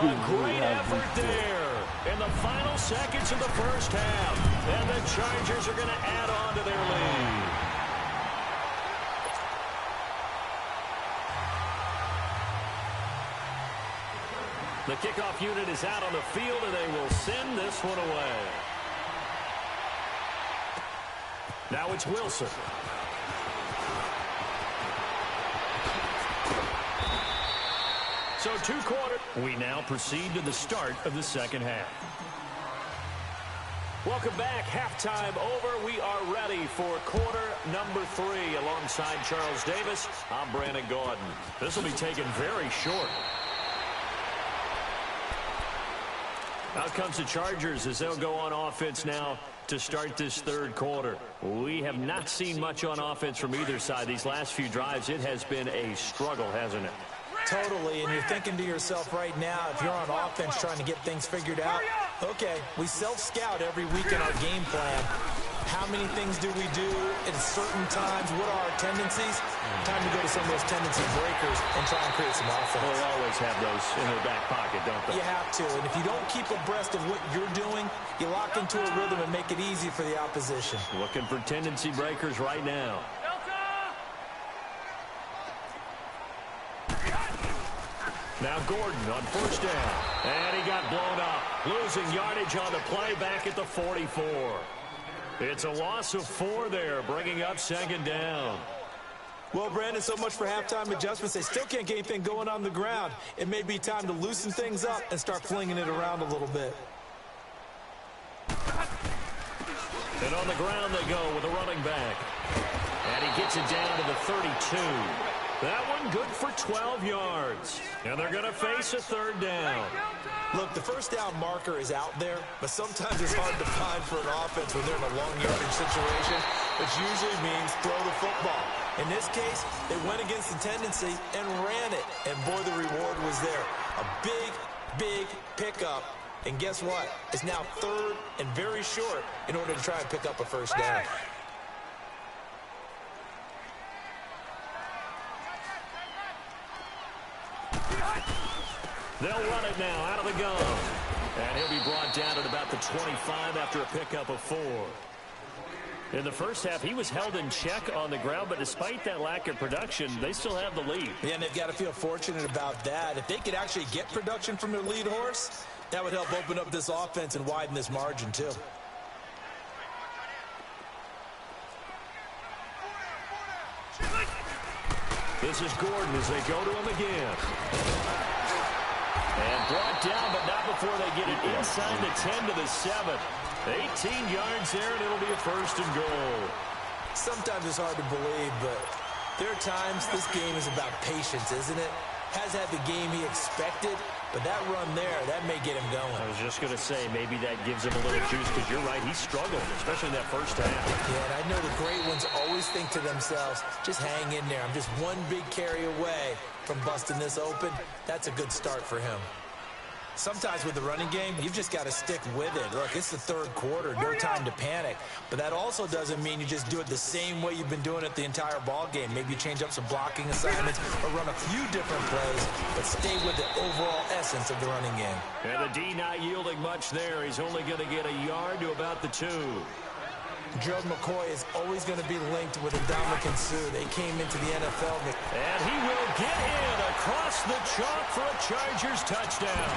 A great effort there in the final seconds of the first half. And the Chargers are going to add on to their lead. The kickoff unit is out on the field, and they will send this one away. Now it's Wilson. So 2 quarters. We now proceed to the start of the second half. Welcome back. Halftime over. We are ready for quarter number 3. Alongside Charles Davis, I'm Brandon Gordon. This will be taken very short. Out comes the Chargers as they'll go on offense now to start this third quarter. We have not seen much on offense from either side. These last few drives, it has been a struggle, hasn't it? Totally, and you're thinking to yourself right now, if you're on offense trying to get things figured out, okay, we self-scout every week in our game plan. How many things do we do at certain times? What are our tendencies? Time to go to some of those tendency breakers and try and create some offense. Well, they always have those in their back pocket, don't they? You have to, and if you don't keep abreast of what you're doing, you lock into a rhythm and make it easy for the opposition. Looking for tendency breakers right now. Now Gordon on first down. And he got blown up. Losing yardage on the play back at the 44. It's a loss of 4 there, bringing up second down. Well, Brandon, so much for halftime adjustments. They still can't get anything going on the ground. It may be time to loosen things up and start flinging it around a little bit. And on the ground they go with a running back. And he gets it down to the 32. That one good for 12 yards. And they're going to face a third down. Look, the first down marker is out there, but sometimes it's hard to find for an offense when they're in a long yardage situation, which usually means throw the football. In this case, they went against the tendency and ran it. And boy, the reward was there. A big, big pickup. And guess what? It's now third and very short in order to try and pick up a first down. They'll run it now out of the gun. And he'll be brought down at about the 25 after a pickup of 4. In the first half, he was held in check on the ground, but despite that lack of production, they still have the lead. Yeah, and they've got to feel fortunate about that. If they could actually get production from their lead horse, that would help open up this offense and widen this margin, too. This is Gordon as they go to him again. And brought down, but not before they get it inside the 10 to the 7. 18 yards there, and it'll be a first and goal. Sometimes it's hard to believe, but there are times this game is about patience, isn't it? Has had the game he expected, but that run there, that may get him going. I was just going to say, maybe that gives him a little juice, because you're right, he struggled, especially in that first half. Yeah, and I know the great ones always think to themselves, just hang in there. I'm just one big carry away from busting this open. That's a good start for him. Sometimes with the running game, you've just got to stick with it. Look, it's the third quarter, no time to panic. But that also doesn't mean you just do it the same way you've been doing it the entire ball game. Maybe you change up some blocking assignments or run a few different plays, but stay with the overall essence of the running game. And the D not yielding much there. He's only going to get a yard to about the 2. Gerald McCoy is always going to be linked with Ndamukong Suh. They came into the NFL. And he will get in across the chalk for a Chargers touchdown.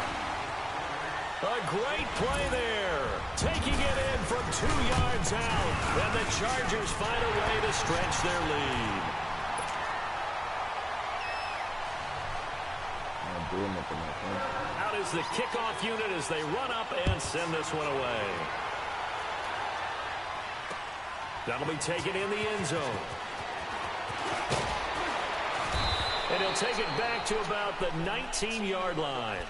A great play there. Taking it in from 2 yards out. And the Chargers find a way to stretch their lead. Out is the kickoff unit as they run up and send this one away. That'll be taken in the end zone. And he'll take it back to about the 19-yard line.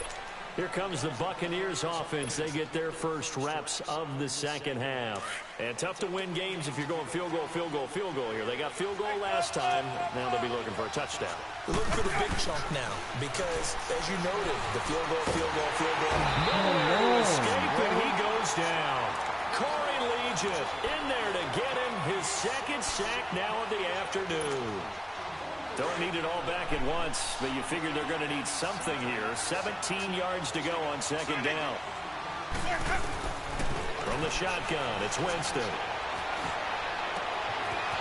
Here comes the Buccaneers offense. They get their first reps of the second half. And tough to win games if you're going field goal, field goal, field goal here. They got field goal last time. Now they'll be looking for a touchdown. They're looking for the big chunk now because, as you noted, the field goal, field goal, field goal. No escape, and he goes down. Corey Legion in there to get him his second sack now of the afternoon. Don't need it all back at once, but you figure they're going to need something here. 17 yards to go on second down. From the shotgun, it's Winston.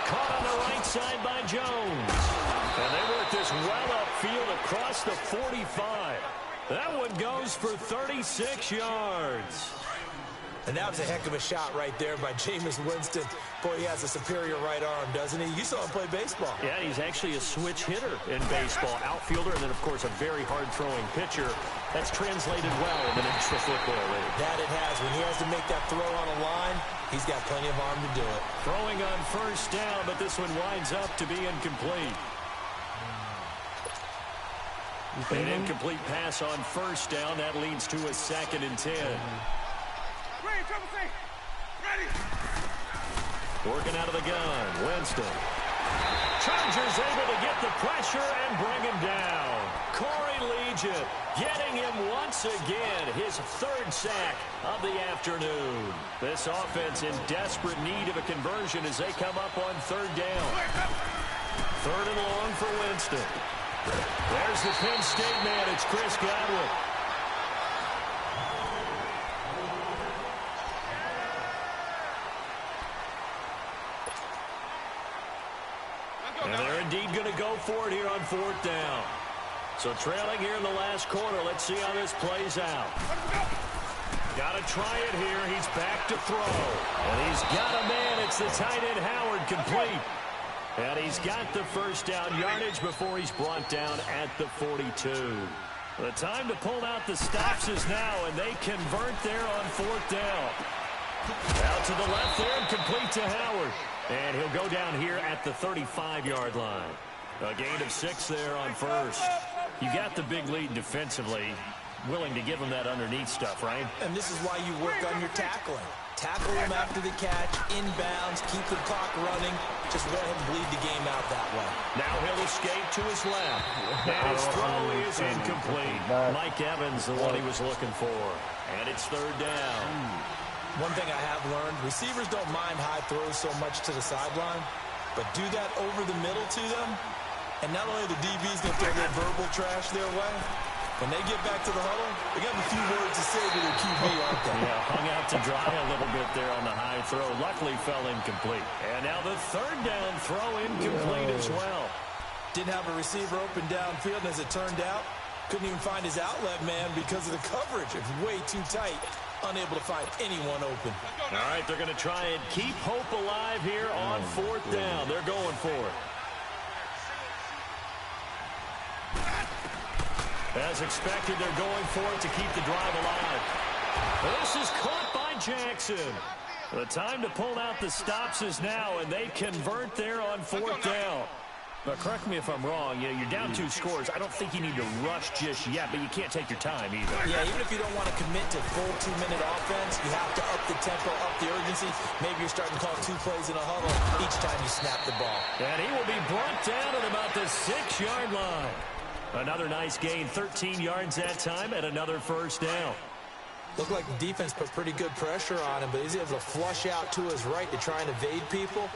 Caught on the right side by Jones. And they work this well upfield across the 45. That one goes for 36 yards. And that was a heck of a shot right there by Jameis Winston. Boy, he has a superior right arm, doesn't he? You saw him play baseball. Yeah, he's actually a switch hitter in baseball. Outfielder, and then, of course, a very hard-throwing pitcher. That's translated well in the National Football League. That it has. When he has to make that throw on a line, he's got plenty of arm to do it. Throwing on first down, but this one winds up to be incomplete. An incomplete pass on first down. That leads to a 2nd and 10. Ready. Working out of the gun, Winston. Chargers able to get the pressure and bring him down. Corey Legion getting him once again, his 3rd sack of the afternoon. This offense in desperate need of a conversion as they come up on 3rd down. 3rd and long for Winston. There's the Penn State man. It's Chris Godwin. And they're indeed going to go for it here on 4th down. So trailing here in the last quarter. Let's see how this plays out. Got to try it here. He's back to throw. And he's got a man. It's the tight end Howard, complete. And he's got the first down yardage before he's brought down at the 42. The time to pull out the stops is now, and they convert there on 4th down. Out to the left there and complete to Howard. And he'll go down here at the 35-yard line. A gain of 6 there on first. You got the big lead defensively. Willing to give him that underneath stuff, right? And this is why you work on your tackling. Tackle him after the catch, inbounds, keep the clock running. Just let him bleed the game out that way. Now he'll escape to his left. And his throw is incomplete. Mike Evans, the one he was looking for. And it's 3rd down. One thing I have learned, receivers don't mind high throws so much to the sideline, but do that over the middle to them, and not only the DB's going to throw their verbal trash their way, when they get back to the huddle, they got a few words to say to their QB, aren't they? Yeah, hung out to dry a little bit there on the high throw. Luckily fell incomplete. And now the 3rd down throw incomplete as well. Didn't have a receiver open downfield, and as it turned out, couldn't even find his outlet man because of the coverage. It's way too tight. Unable to find anyone open. All right, they're going to try and keep hope alive here on 4th down. They're going for it. As expected, they're going for it to keep the drive alive. This is caught by Jackson. The time to pull out the stops is now, and they convert there on 4th down. But correct me if I'm wrong, you're down 2 scores. I don't think you need to rush just yet, but you can't take your time either. Yeah, even if you don't want to commit to full 2-minute offense, you have to up the tempo, up the urgency. Maybe you're starting to call 2 plays in a huddle each time you snap the ball. And he will be brought down at about the 6-yard line. Another nice gain, 13 yards that time, and another first down. Looked like the defense put pretty good pressure on him, but he's able to flush out to his right to try and evade people.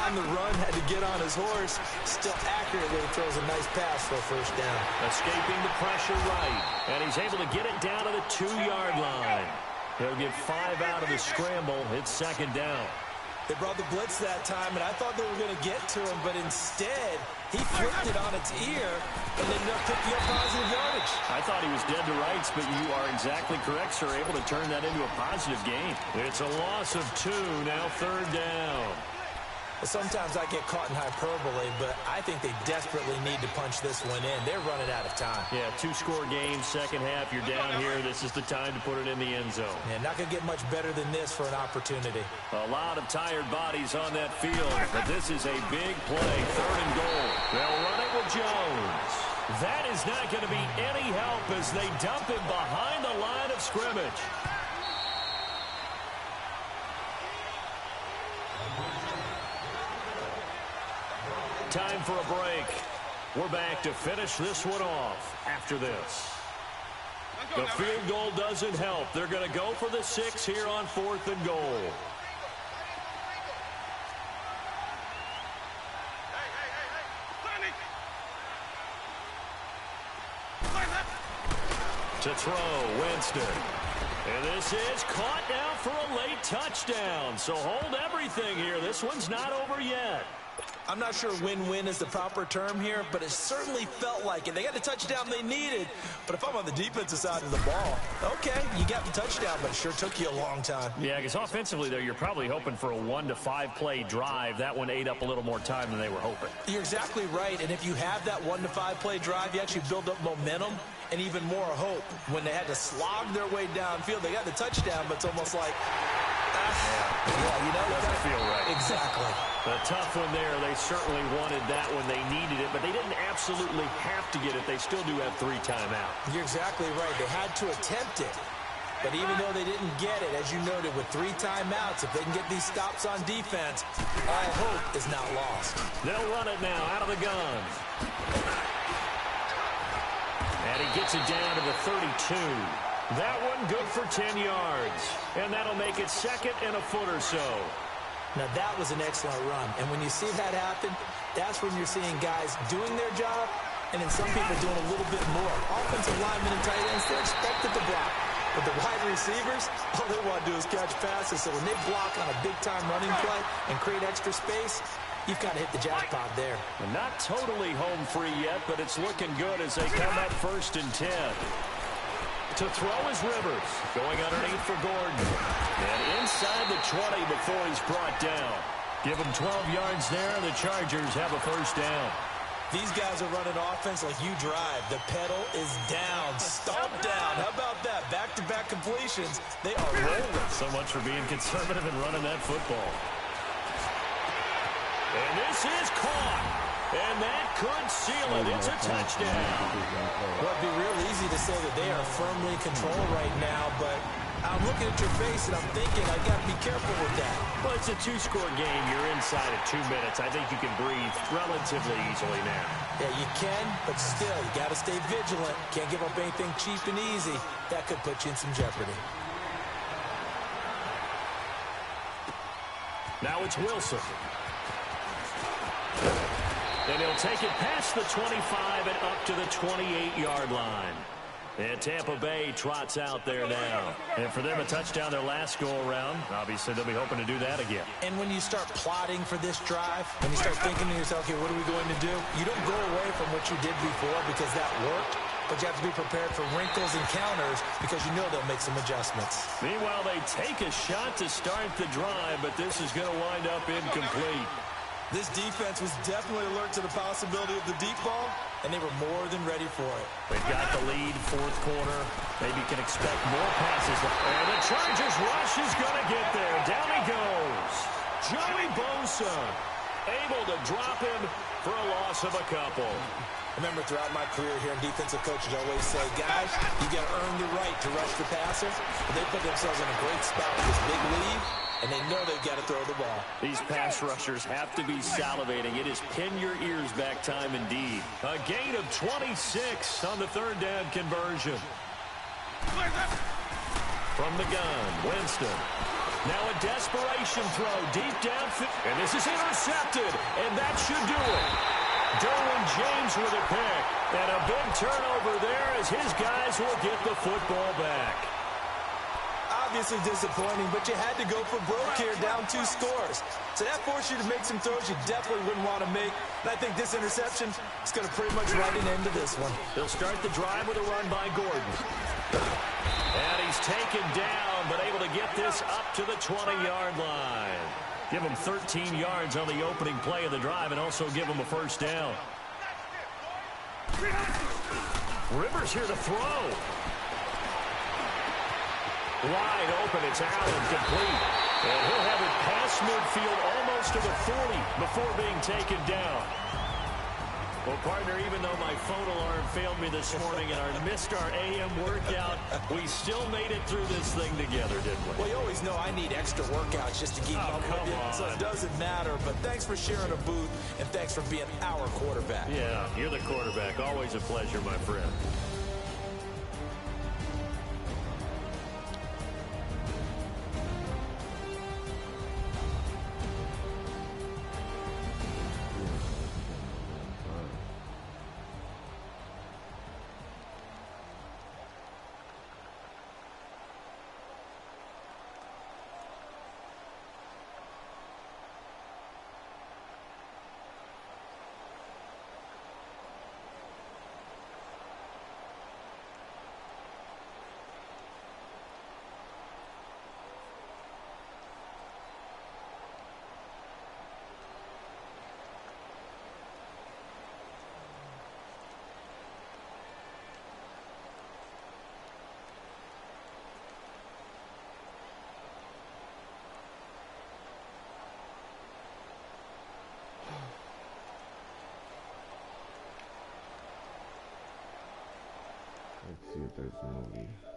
On the run, had to get on his horse. Still accurately throws a nice pass for a first down. Escaping the pressure right, and he's able to get it down to the 2-yard line. He'll get 5 out of the scramble. It's 2nd down. They brought the blitz that time, and I thought they were going to get to him, but instead, he flipped it on its ear and ended up picking up positive yardage. I thought he was dead to rights, but you are exactly correct, sir. Able to turn that into a positive gain. It's a loss of 2, now 3rd down. Sometimes I get caught in hyperbole, but I think they desperately need to punch this one in. They're running out of time. Yeah, 2-score game, second half. You're down here. This is the time to put it in the end zone. Yeah, not going to get much better than this for an opportunity. A lot of tired bodies on that field, but this is a big play. 3rd and goal. They'll run it with Jones. That is not going to be any help as they dump him behind the line of scrimmage. Time for a break. We're back to finish this one off after this. The field goal doesn't help. They're going to go for the 6 here on 4th and goal. To throw, Winston. And this is caught now for a late touchdown. So hold everything here. This one's not over yet. I'm not sure win-win is the proper term here, but it certainly felt like it. They got the touchdown they needed, but if I'm on the defensive side of the ball, okay, you got the touchdown, but it sure took you a long time. Yeah, because offensively there, you're probably hoping for a 1 to 5 play drive. That one ate up a little more time than they were hoping. You're exactly right, and if you have that 1 to 5 play drive, you actually build up momentum and even more hope. When they had to slog their way downfield, they got the touchdown, but it's almost like, yeah, you know, doesn't feel right. Exactly. A tough one there. They certainly wanted that when they needed it, but they didn't absolutely have to get it. They still do have 3 timeouts. You're exactly right. They had to attempt it. But even though they didn't get it, as you noted, with 3 timeouts, if they can get these stops on defense, all hope is not lost. They'll run it now out of the gun. And he gets it down to the 32. That one good for 10 yards. And that'll make it 2nd and a foot or so. Now, that was an excellent run. And when you see that happen, that's when you're seeing guys doing their job and then some people doing a little bit more. Offensive linemen and tight ends, they're expected to block. But the wide receivers, all they want to do is catch passes. So when they block on a big-time running play and create extra space, you've got to hit the jackpot there. And not totally home free yet, but it's looking good as they come up 1st and 10. To throw is Rivers, going underneath for Gordon. And inside the 20 before he's brought down. Give him 12 yards there, and the Chargers have a 1st down. These guys are running offense like you drive. The pedal is down, stomp down. How about that? Back-to-back completions. They are rolling. So much for being conservative and running that football. And this is caught. And that could seal it. It's a touchdown. Well, it'd be real easy to say that they are firmly in control right now, but I'm looking at your face and I'm thinking I got to be careful with that. Well, it's a 2-score game. You're inside of 2 minutes. I think you can breathe relatively easily now. Yeah, you can, but still, you got to stay vigilant. Can't give up anything cheap and easy. That could put you in some jeopardy. Now it's Wilson. And he'll take it past the 25 and up to the 28-yard line. And Tampa Bay trots out there now. And for them, a touchdown their last go-around. Obviously, they'll be hoping to do that again. And when you start plotting for this drive, when you start thinking to yourself, okay, what are we going to do? You don't go away from what you did before because that worked. But you have to be prepared for wrinkles and counters because you know they'll make some adjustments. Meanwhile, they take a shot to start the drive, but this is going to wind up incomplete. This defense was definitely alert to the possibility of the deep ball, and they were more than ready for it. They've got the lead, 4th quarter. Maybe can expect more passes. And the Chargers rush is going to get there. Down he goes. Joey Bosa able to drop him for a loss of a couple. Remember, throughout my career here in defensive coaches, I always say, guys, you got to earn the right to rush the passer. But they put themselves in a great spot with this big lead, and they know they've got to throw the ball. These pass rushers have to be salivating. It is pin your ears back time indeed. A gain of 26 on the 3rd down conversion. From the gun, Winston. Now a desperation throw deep downfield. And this is intercepted, and that should do it. Derwin James with a pick. And a big turnover there as his guys will get the football back. Obviously disappointing, but you had to go for broke here, down 2 scores. So that forced you to make some throws you definitely wouldn't want to make. And I think this interception is going to pretty much write an end to this one. They'll start the drive with a run by Gordon. And he's taken down, but able to get this up to the 20-yard line. Give him 13 yards on the opening play of the drive and also give him a 1st down. Rivers here to throw. Wide open, it's Allen, complete. And he'll have it past midfield almost to the 40 before being taken down. Well, partner, even though my phone alarm failed me this morning and I missed our AM workout, we still made it through this thing together, didn't we? Well, you always know I need extra workouts just to keep up with you, so it doesn't matter. But thanks for sharing a booth, and thanks for being our quarterback. Yeah, you're the quarterback. Always a pleasure, my friend. Let's see if there's a movie.